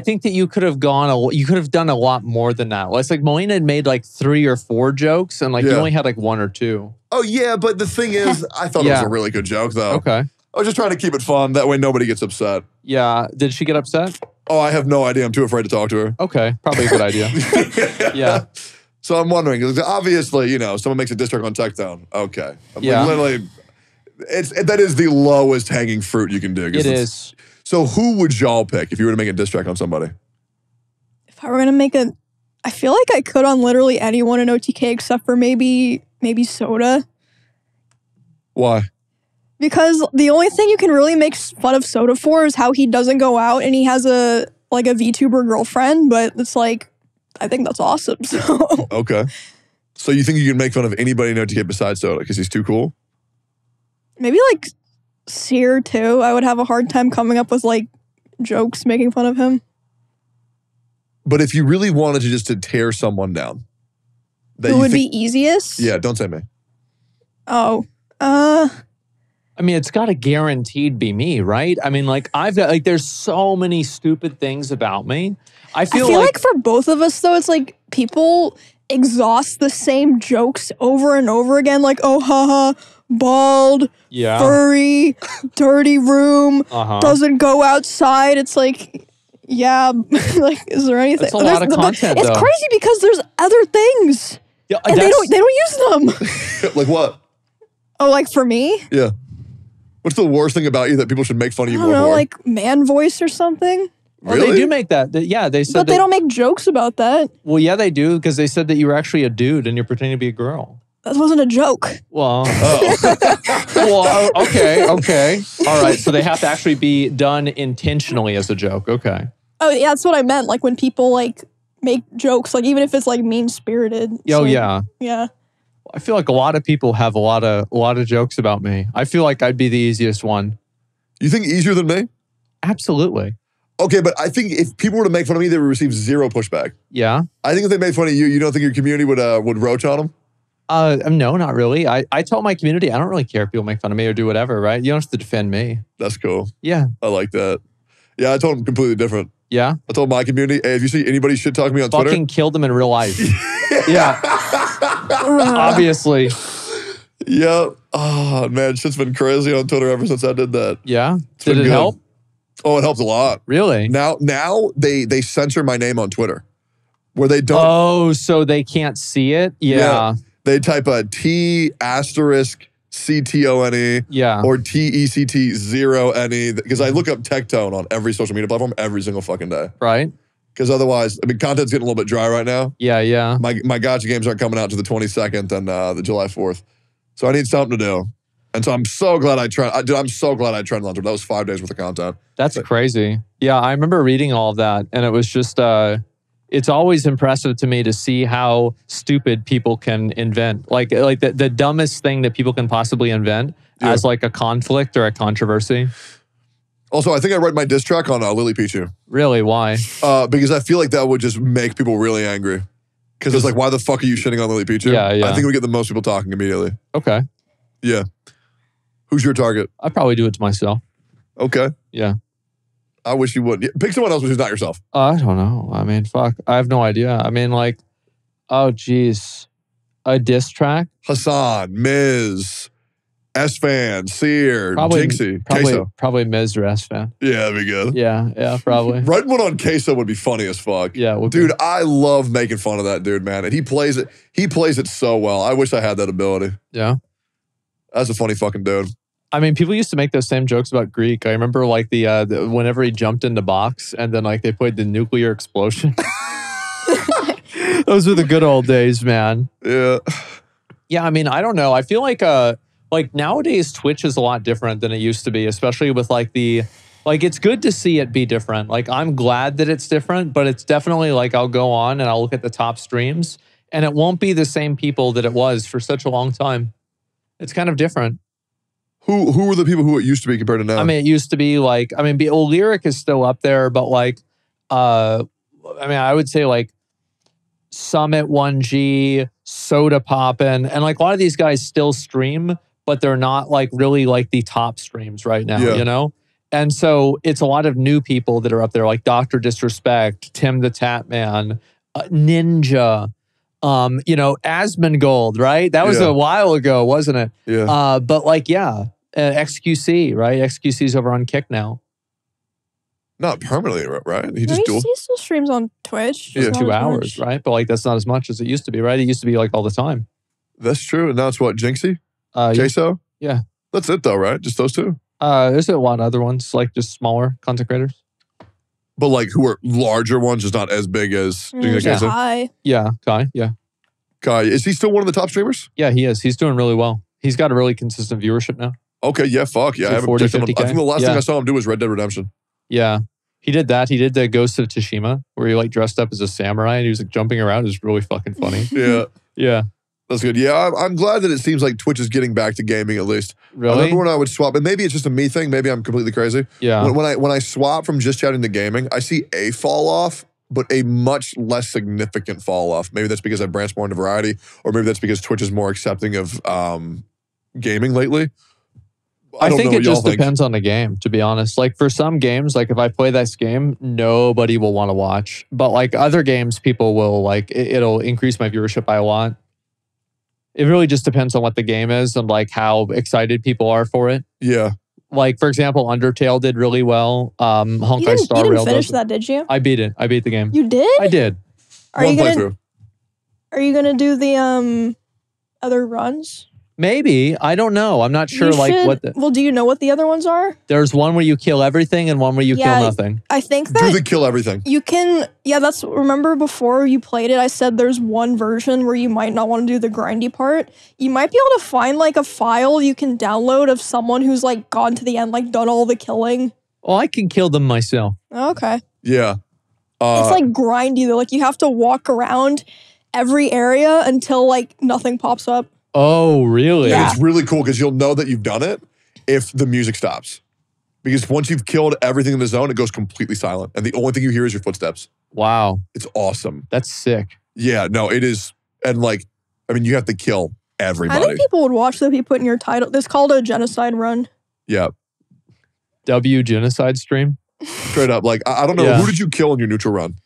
think that you could have done a lot more than that. It's like Melina had made like 3 or 4 jokes and like you only had like 1 or 2. Oh yeah, but the thing is, I thought it was a really good joke though. Okay. I was just trying to keep it fun. That way nobody gets upset. Yeah. Did she get upset? Oh, I have no idea. I'm too afraid to talk to her. Okay. Probably a good idea. Yeah. So I'm wondering, obviously, someone makes a diss track on Tectone. Okay. Yeah. Like, literally, that is the lowest hanging fruit you can do. It is. So who would y'all pick if you were to make a diss track on somebody? If I were going to make I feel like I could on literally anyone in OTK except for maybe Soda. Why? Because the only thing you can really make fun of Soda for is how he doesn't go out and he has a VTuber girlfriend, but it's like, I think that's awesome. So Okay. So you think you can make fun of anybody in OTK besides Soda because he's too cool? maybe like Seer too. I would have a hard time coming up with like jokes making fun of him. But if you really wanted to just to tear someone down, who would be easiest? Yeah, don't say me. Oh, I mean, it's got to guaranteed be me, right? I mean, like, I've got, like, there's so many stupid things about me. I feel like for both of us, though, it's like people exhaust the same jokes over and over again. Like, oh, haha, bald, furry, dirty room, doesn't go outside. It's like, yeah, like, is there anything? That's a lot of content, It's crazy because there's other things. Yeah, and they don't use them. Like what? Oh, like for me? Yeah. What's the worst thing about you that people should make fun of you more for? Like man voice or something. Really? Well, they do make that. Yeah, they said but they don't make jokes about that. Well, yeah, they do, because they said that you were actually a dude and you're pretending to be a girl. That wasn't a joke. Well, well, okay. All right, so they have to actually be done intentionally as a joke. Okay. Oh, yeah, that's what I meant. Like when people like make jokes, like even if it's like mean-spirited. Oh, like, yeah. Yeah. I feel like a lot of people have a lot of jokes about me. I feel like I'd be the easiest one. You think easier than me? Absolutely. Okay, but I think if people were to make fun of me, they would receive zero pushback. Yeah. I think if they made fun of you, you don't think your community would roach on them? No, not really. I tell my community I don't really care if people make fun of me or do whatever, right? You don't have to defend me. That's cool. Yeah. I like that. Yeah, I told them completely different. Yeah? I told my community, hey, if you see anybody shit talking me on Twitter. Fucking kill them in real life. Yeah. Obviously. Yeah. Oh, man, shit's been crazy on Twitter ever since I did that. Yeah? Did it help? Oh, it helps a lot. Really? Now they censor my name on Twitter. Where they don't. Oh, so they can't see it? Yeah. They type a T asterisk CTONE. Yeah. Or TECT0NE. Because I look up Tectone on every social media platform every single fucking day. Right. Because otherwise, I mean, content's getting a little bit dry right now. Yeah, yeah. My gacha games aren't coming out to the 22nd and the July 4th. So I need something to do. And so I'm so glad I tried. I'm so glad I tried on Twitter. That was 5 days worth of content. That's crazy. Yeah, I remember reading all of that. And it was just, it's always impressive to me to see how stupid people can invent. Like the dumbest thing that people can possibly invent as like a conflict or a controversy. Also, I think I read my diss track on Lily Pichu. Really? Why? Because I feel like that would just make people really angry. Because it's like, why the fuck are you shitting on Lily Pichu? Yeah, yeah. I think we get the most people talking immediately. Okay. Yeah. Who's your target? I'd probably do it to myself. Okay. Yeah. I wish you would. Pick someone else who's not yourself. I don't know. I mean, fuck. I have no idea. I mean, like, oh, geez. A diss track? Hassan, Miz, S-Fan, Seer, Jinxie, Queso. Probably Miz or S-Fan. Yeah, that'd be good. Yeah, probably. Writing one on Queso would be funny as fuck. Yeah. Dude, I love making fun of that dude, man. And he plays it so well. I wish I had that ability. Yeah. That's a funny fucking dude. I mean, people used to make those same jokes about Greek. I remember like the whenever he jumped into box and then like they played the nuclear explosion. Those were the good old days, man. Yeah. Yeah, I mean, I don't know. I feel like nowadays Twitch is a lot different than it used to be, especially with like it's good to see it be different. Like I'm glad that it's different, but it's definitely like I'll go on and I'll look at the top streams And it won't be the same people that it was for such a long time. It's kind of different. Who were the people who it used to be compared to now? I mean, it used to be like, Lyric is still up there, but like, I would say like Summit 1G, Soda Poppin', and like a lot of these guys still stream, but they're not like really like the top streams right now, you know? And so it's a lot of new people that are up there, like Dr. Disrespect, Tim the Tap Man, Ninja, Asmon Gold, right? That was a while ago, wasn't it? Yeah. But like, XQC, right? XQC's over on Kick now. Not permanently, right? He still streams on Twitch. Yeah, 2 hours, right? But like, that's not as much as it used to be, right? It used to be like all the time. That's true. And now it's what, Jinxie? Queso? Yeah. That's it though, right? Just those two? There's a lot of other ones, like just smaller content creators. But like who are larger ones, just not as big as Queso? Kai. Yeah, Kai, yeah. Kai, is he still one of the top streamers? Yeah, he is. He's doing really well. He's got a really consistent viewership now. Okay, yeah, fuck. Yeah, I haven't checked him. I think the last thing I saw him do was Red Dead Redemption. Yeah. He did that. He did the Ghost of Tsushima, where he like dressed up as a samurai and he was like jumping around. It was really fucking funny. Yeah. That's good. Yeah, I'm glad that it seems like Twitch is getting back to gaming at least. Really? I remember when I would swap, and maybe it's just a me thing. Maybe I'm completely crazy. Yeah. When I swap from just chatting to gaming, I see a fall off, but a much less significant fall off. Maybe that's because I branched more into variety, or maybe that's because Twitch is more accepting of gaming lately. I think it just depends on the game, to be honest. Like for some games, like if I play this game, nobody will want to watch. But like other games, people will like, it'll increase my viewership by a lot. It really just depends on what the game is and like how excited people are for it. Yeah. Like for example, Undertale did really well. Honkai Star Rail. You didn't finish that, did you? I beat it. I beat the game. You did? I did. Are you gonna do the other runs? Maybe. I don't know. I'm not sure Well, do you know what the other ones are? There's one where you kill everything and one where you kill nothing. I think that... Do they kill everything? You can... Yeah, that's... Remember before you played it, I said there's one version where you might not want to do the grindy part. You might be able to find like a file you can download of someone who's like gone to the end, like done all the killing. Well, I can kill them myself. Okay. Yeah. It's like grindy though. Like you have to walk around every area until like nothing pops up. Oh, really? Yeah. And it's really cool because you'll know that you've done it if the music stops. Because once you've killed everything in the zone, it goes completely silent. And the only thing you hear is your footsteps. Wow. It's awesome. That's sick. Yeah, no, it is. And like, I mean, you have to kill everybody. I think people would watch that if you put in your title. It's called a genocide run. Yeah. W genocide stream? Straight up. Like, I don't know. Yeah. Who did you kill in your neutral run?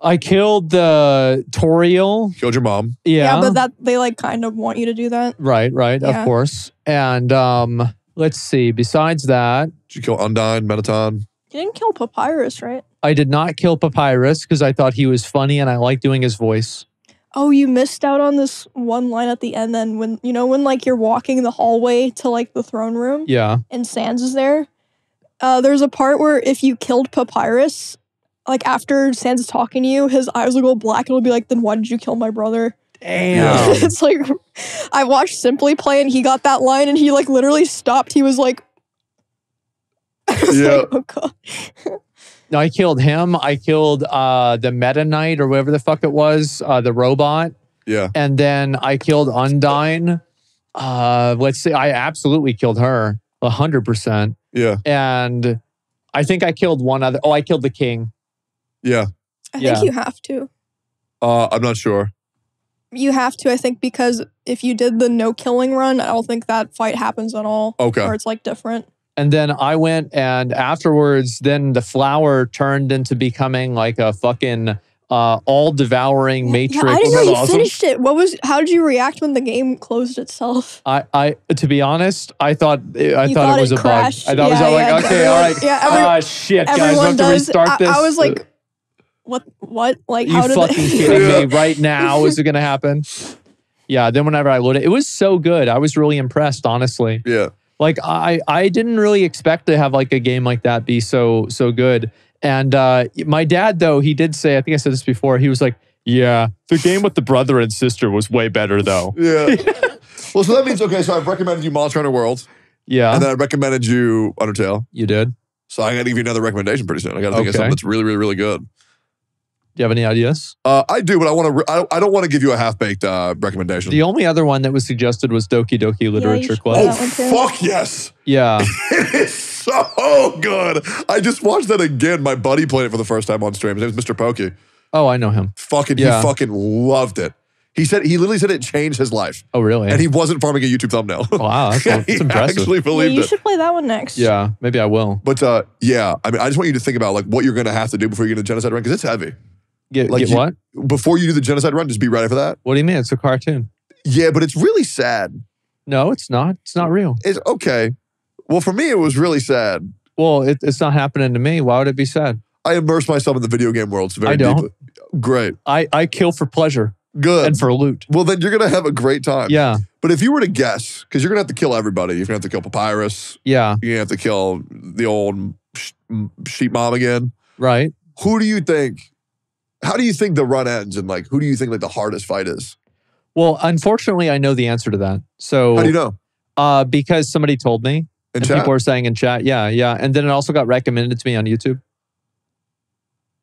I killed the Toriel. Killed your mom. Yeah, but they like kind of want you to do that. Right, of course. And let's see. Besides that, did you kill Undyne, Metaton? You didn't kill Papyrus, right? I did not kill Papyrus because I thought he was funny and I liked doing his voice. Oh, you missed out on this one line at the end. Then when like you're walking the hallway to like the throne room. Yeah. And Sans is there. There's a part where if you killed Papyrus, like after Sans is talking to you, his eyes will go black and it'll be like, then why did you kill my brother? Damn. It's like, I watched Simply play and he got that line and he like literally stopped. He was like, yeah. Like, oh God. No, I killed him. I killed the Meta Knight or whatever the fuck it was, the robot. Yeah. And then I killed Undyne. Let's see, I absolutely killed her 100%. Yeah. And I think I killed one other. Oh, I killed the king. Yeah. I think you have to. I'm not sure. You have to, I think, because if you did the no killing run, I don't think that fight happens at all. Okay. Or it's like different. And then I went and afterwards, then the flower turned into becoming like a fucking all-devouring matrix. Yeah, I didn't know you finished it. How did you react when the game closed itself? I to be honest, I thought it was a crashed. bug. I thought it was like, okay, all right. Yeah, shit, guys, we have to restart this. I was like, what? Like, you how did fucking kidding me? Right now, is it going to happen? Yeah, then whenever I loaded it was so good. I was really impressed, honestly. Yeah. Like, I didn't really expect to have like a game like that be so good. And my dad, though, he did say, I think I said this before, he was like, yeah, the game with the brother and sister was way better, though. Yeah. Well, so that means, okay, so I've recommended you Monster Hunter World. Yeah. And then I recommended you Undertale. You did? So I got to give you another recommendation pretty soon. I got to think of something that's really, really, really good. Do you have any ideas? I do, but I don't want to give you a half-baked recommendation. The only other one that was suggested was Doki Doki Literature Club. Oh, fuck yes. Yeah. It is so good. I just watched that again. My buddy played it for the first time on stream. His name is Mr. Pokey. Oh, I know him. He fucking loved it. He literally said it changed his life. Oh, really? And he wasn't farming a YouTube thumbnail. Wow, that's impressive. Actually believed you should play that one next. Yeah, maybe I will. But yeah, I mean, I just want you to think about like what you're going to have to do before you get a genocide run, because it's heavy. Get what? Before you do the genocide run, just be ready for that. What do you mean? It's a cartoon. Yeah, but it's really sad. No, it's not. It's not real. It's okay. Well, for me, it was really sad. Well, it's not happening to me. Why would it be sad? I immerse myself in the video game world very deeply. Great. I kill for pleasure. Good. And for loot. Well, then you're going to have a great time. Yeah. But if you were to guess, because you're going to have to kill everybody. You're going to have to kill Papyrus. Yeah. You're going to have to kill the old sheep mom again. Right. Who do you think, how do you think the run ends? And like, who do you think like the hardest fight is? Well, unfortunately, I know the answer to that. So how do you know? Because somebody told me. In and chat? people were saying in chat. Yeah, yeah. And then it also got recommended to me on YouTube.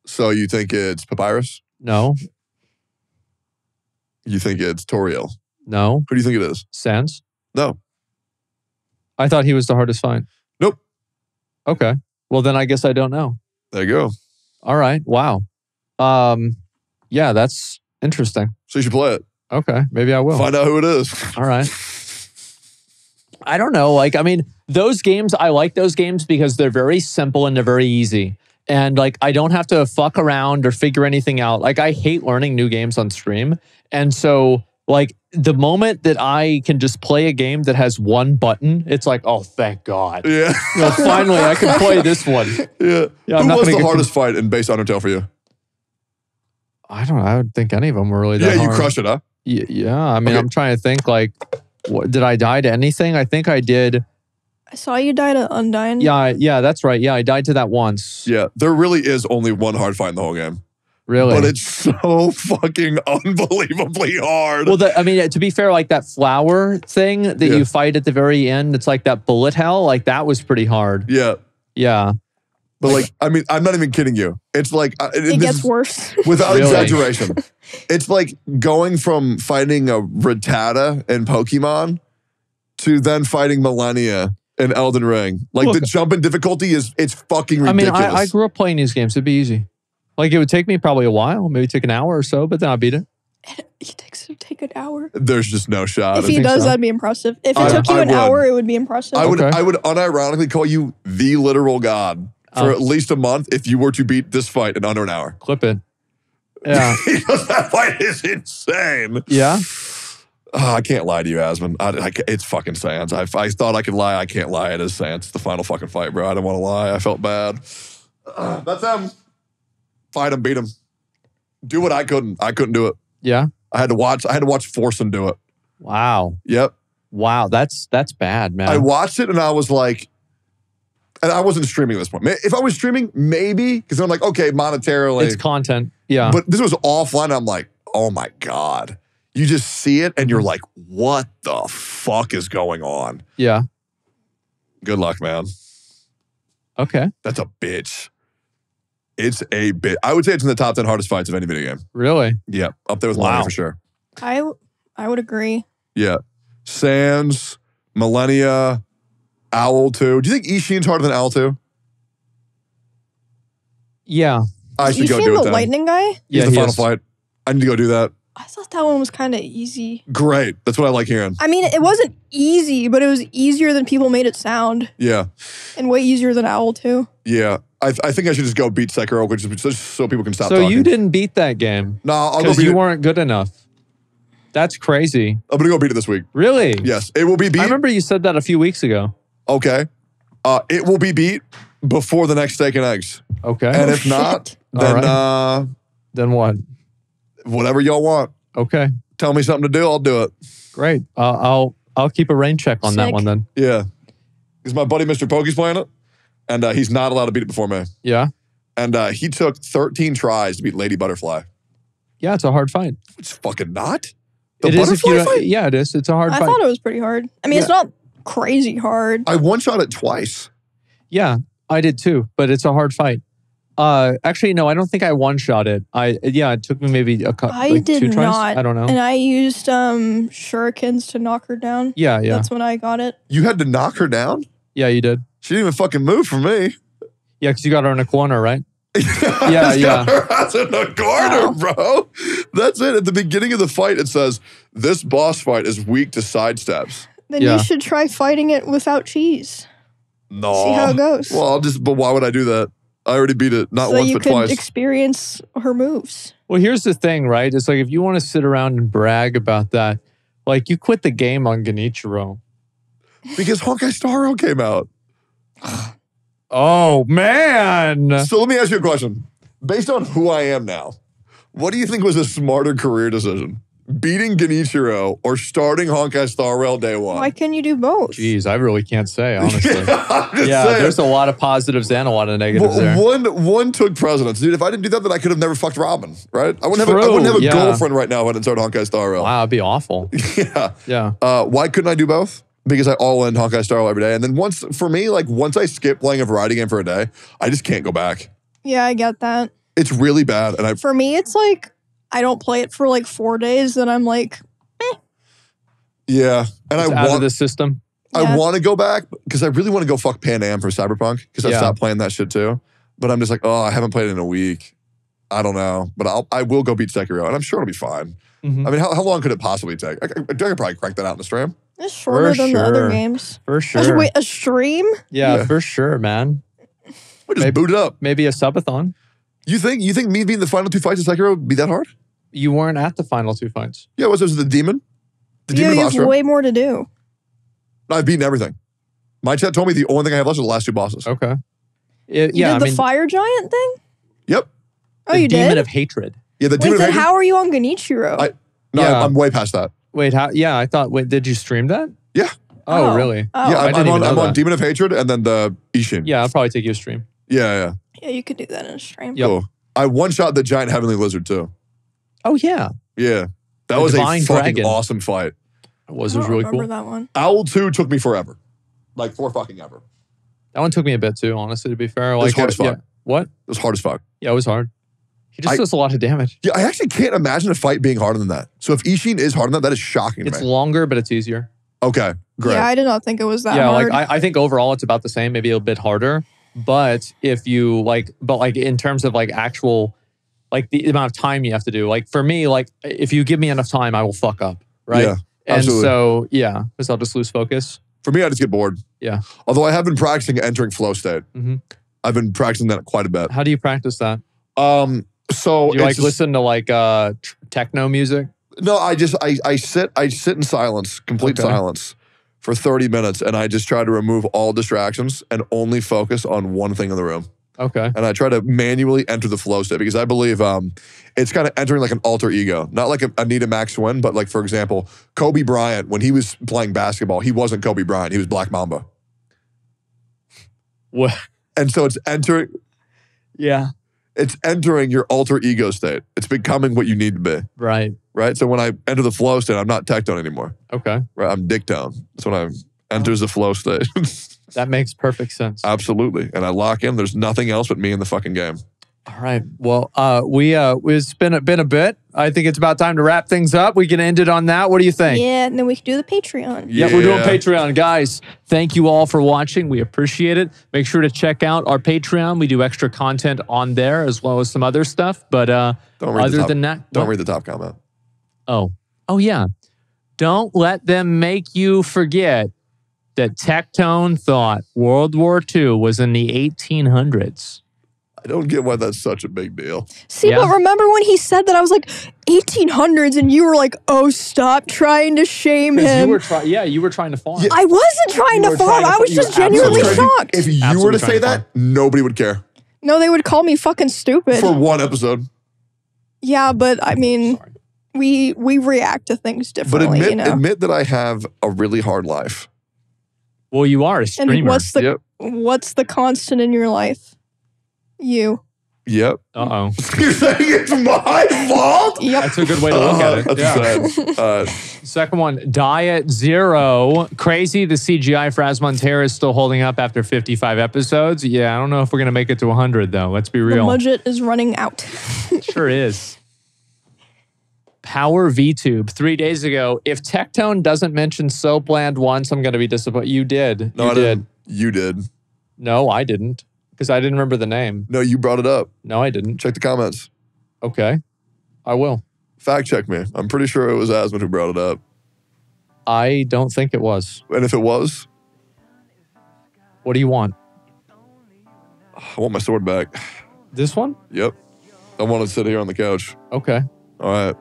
So you think it's Papyrus? No. You think it's Toriel? No. Who do you think it is? Sans? No. I thought he was the hardest fight. Nope. Okay. Well, then I guess I don't know. There you go. All right. Wow. Yeah, that's interesting. So you should play it. Okay. Maybe I will. Find out who it is. All right. I don't know. Like, I mean, those games, I like those games because they're very simple and they're very easy. And like, I don't have to fuck around or figure anything out. Like, I hate learning new games on stream. And so like the moment that I can just play a game that has one button, it's like, oh, thank God. Yeah. You know, finally, I can play this one. Yeah. Yeah, who was the hardest fight in base Undertale for you? I don't know. I would think any of them were really that hard. Yeah, you crushed it, huh? Yeah. I mean, I'm trying to think like, what, did I die to anything? I think I did. I saw you die to Undyne. Yeah, that's right. Yeah, I died to that once. Yeah, there really is only one hard fight in the whole game. Really? But it's so fucking unbelievably hard. Well, I mean, to be fair, like that flower thing that you fight at the very end, it's like that bullet hell, like that was pretty hard. Yeah. Yeah. But like, I mean, I'm not even kidding you. It's like... it gets worse. Without exaggeration. It's like going from fighting a Rattata in Pokemon to then fighting Millennia in Elden Ring. Like, look, the jump in difficulty it's fucking ridiculous. I mean, I grew up playing these games. It'd be easy. Like, it would take me probably a while, maybe take an hour or so, but then I'll beat it. It takes to take an hour. There's just no shot. If he does, that'd be impressive. If it took you an hour, it would be impressive. I would unironically call you the literal god for at least a month if you were to beat this fight in under an hour. Clip it. Yeah. Because that fight is insane. Yeah. Oh, I can't lie to you, Asmon. It's fucking Sans. I thought I could lie. I can't lie. It is Sans. It's the final fucking fight, bro. I didn't want to lie. I felt bad. That's them. Fight him, beat him. Do what I couldn't. I couldn't do it. Yeah. I had to watch Forsen do it. Wow. Yep. Wow. That's bad, man. I watched it and I was like, and I wasn't streaming at this point. If I was streaming, maybe, because I'm like, okay, monetarily. It's content. Yeah. But this was offline. I'm like, oh my God. You just see it and you're like, what the fuck is going on? Yeah. Good luck, man. Okay. That's a bitch. It's a bit. I would say it's in the top 10 hardest fights of any video game. Really? Yeah. Up there with Millennia for sure. I would agree. Yeah. Sans, Millennia, Owl 2. Do you think Ishin's harder than Owl 2? Yeah. I should go do it the then. lightning guy? He's the final fight. I need to go do that. I thought that one was kind of easy. Great. That's what I like hearing. I mean, it wasn't easy, but it was easier than people made it sound. Yeah. And way easier than Owl 2. Yeah. I think I should just go beat Sekiro, which is just so people can stop so talking. You didn't beat that game? No, I'll go beat it. Because you weren't good enough. That's crazy. I'm going to go beat it this week. Really? Yes. It will be beat. I remember you said that a few weeks ago. Okay. It will be beat before the next steak and eggs. Okay. And if not, then then what? Whatever y'all want. Okay. Tell me something to do, I'll do it. Great. I'll keep a rain check on that one then. Yeah. Because my buddy Mr. Pokey's playing it, and he's not allowed to beat it before me. Yeah. And he took 13 tries to beat Lady Butterfly. Yeah, it's a hard fight. It's fucking not. It is if you fight? Yeah, it is. It's a hard fight. I thought it was pretty hard. I mean, it's not crazy hard. I one-shot it twice. Yeah, I did too, but it's a hard fight. Actually, no, I don't think I one-shot it. It took me maybe a couple, I did 2 tries. not. I don't know. And I used shurikens to knock her down. Yeah. That's when I got it. You had to knock her down? Yeah, you did. She didn't even fucking move for me. Yeah, because you got her in a corner, right? Yeah. Her ass in the corner, bro. That's it. At the beginning of the fight, it says, this boss fight is weak to sidesteps. Then you should try fighting it without cheese. No. See how it goes. Well, but why would I do that? I already beat it, not once, but twice. So you could experience her moves. Well, here's the thing, right? It's like, if you want to sit around and brag about that, like, you quit the game on Genichiro. Because Honkai Star Rail came out. Oh, man. So let me ask you a question. Based on who I am now, what do you think was a smarter career decision? Beating Genichiro or starting Honkai Star Rail day one? Why can't you do both? Jeez, I really can't say, honestly. Yeah, there's a lot of positives and a lot of negatives there. One took precedence. Dude, if I didn't do that, then I could have never fucked Robin, right? I wouldn't have a girlfriend right now if I didn't start Honkai Star Rail. Wow, it'd be awful. Yeah. Why couldn't I do both? Because I all in Honkai Star Rail every day. And then once I skip playing a variety game for a day, I just can't go back. Yeah, I get that. It's really bad. And for me, it's like, I don't play it for like 4 days, and I'm like, Yeah. And it's out of the system. I want to go back because I really want to go fuck Pan Am for Cyberpunk because I've stopped playing that shit too. But I'm just like, I haven't played it in a week. I don't know. But I will go beat Sekiro, and I'm sure it'll be fine. Mm-hmm. I mean, how long could it possibly take? I could probably crank that out in the stream. It's shorter than the other games. For sure. Wait, a stream? Yeah, for sure, man. We'll just boot it up. Maybe a subathon. You think me beating the final 2 fights in Sekiro would be that hard? You weren't at the final 2 fights. Yeah, was the demon? The demon you of have way more to do. I've beaten everything. My chat told me the only thing I have left are the last 2 bosses. Okay. You did the fire giant thing? Yep. Oh, you did? The demon of hatred. Yeah, the demon of hatred. How are you on Genichiro? I'm way past that. Wait, how? Yeah, I thought. Wait, did you stream that? Yeah. Oh, really? Oh. Yeah, I'm on Demon of Hatred and then the Ishin. Yeah, I'll probably take you a stream. Yeah. Yeah, you could do that in a stream. Yep. Cool. I one-shot the giant heavenly lizard too. Oh, yeah. Yeah. That was a fucking awesome fight. It was really cool. I remember that one. Owl 2 took me forever. Like, for fucking ever. That one took me a bit too, honestly, to be fair. It was hard as fuck. Yeah. What? It was hard as fuck. Yeah, it was hard. He just does a lot of damage. Yeah, I actually can't imagine a fight being harder than that. So if Ishin is harder than that is shocking to me. It's longer, but it's easier. Okay, great. Yeah, I did not think it was that hard. Yeah, like I think overall it's about the same, maybe a bit harder. But if you in terms of like actual, like the amount of time you have to do, like for me, like if you give me enough time, I will fuck up, right? Yeah, and absolutely. so because I'll just lose focus. For me, I just get bored. Yeah. Although I have been practicing entering flow state. Mm-hmm. I've been practicing that quite a bit. How do you practice that? So you listen to like techno music? No, I sit in silence, complete silence for 30 minutes, and I just try to remove all distractions and only focus on one thing in the room. Okay. And I try to manually enter the flow state because I believe it's kind of entering like an alter ego. Not like Anita Maxwin, but like, for example, Kobe Bryant, when he was playing basketball, he wasn't Kobe Bryant. He was Black Mamba. What? And so it's entering... Yeah. It's entering your alter ego state. It's becoming what you need to be. Right. Right? So when I enter the flow state, I'm not Tectone anymore. Okay. Right? I'm Dictone. That's when I enters the flow state. That makes perfect sense. Absolutely. And I lock in. There's nothing else but me in the fucking game. All right. Well, it's been a bit. I think it's about time to wrap things up. We can end it on that. What do you think? Yeah, and then we can do the Patreon. Yeah, we're doing Patreon. Guys, thank you all for watching. We appreciate it. Make sure to check out our Patreon. We do extra content on there as well as some other stuff. But Don't read the top comment. Oh, yeah. Don't let them make you forget that Tectone thought World War II was in the 1800s. I don't get why that's such a big deal. See, but remember when he said that, I was like, 1800s, and you were like, oh, stop trying to shame him. You were trying to farm. I wasn't trying to farm. I was just genuinely shocked. If you were to say that, nobody would care. No, they would call me fucking stupid. For one episode. Yeah, but I mean, we react to things differently, But admit that I have a really hard life. Well, you are a streamer. And what's the constant in your life? You. Yep. Uh-oh. You're saying it's my fault? Yep. That's a good way to look at it. That's sad. Second one, Diet Zero. Crazy, the CGI for Asmon Terror is still holding up after 55 episodes. Yeah, I don't know if we're going to make it to 100, though. Let's be real. The budget is running out. Sure is. Power VTube, 3 days ago. If Tectone doesn't mention So Bland once, I'm going to be disappointed. You did. No, you I did. didn't. You did. No, I didn't. Because I didn't remember the name. No, you brought it up. No, I didn't. Check the comments. Okay. I will. Fact check me. I'm pretty sure it was Asmon who brought it up. I don't think it was. And if it was, What do you want? I want my sword back. This one? Yep. I want to sit here on the couch. Okay. All right.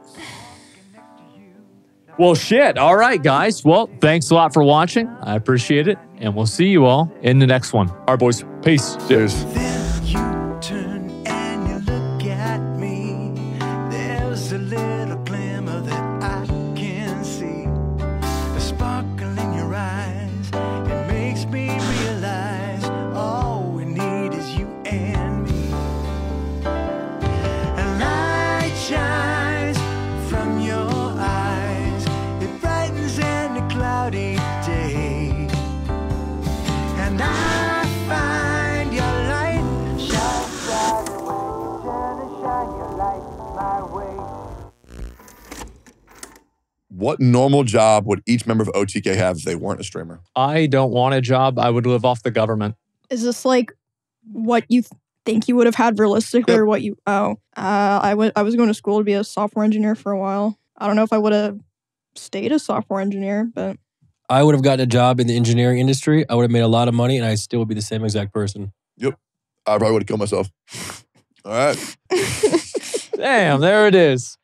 Well, shit. All right, guys. Well, thanks a lot for watching. I appreciate it. And we'll see you all in the next one. All right, boys. Peace. Cheers. Then you turn and you look at me. There's a little glimmer that I can see. The sparkle in your eyes. It makes me realize all we need is you and me. A light shines from your eyes. It brightens any cloudy day. And I find your light shine bright away. Turn and shine your light my way. What normal job would each member of OTK have if they weren't a streamer? I don't want a job. I would live off the government. Is this like what you think you would have had realistically, or what you? I was going to school to be a software engineer for a while. I don't know if I would have stayed a software engineer, but I would have gotten a job in the engineering industry. I would have made a lot of money, and I still would be the same exact person. Yep. I probably would have killed myself. All right. Damn, there it is.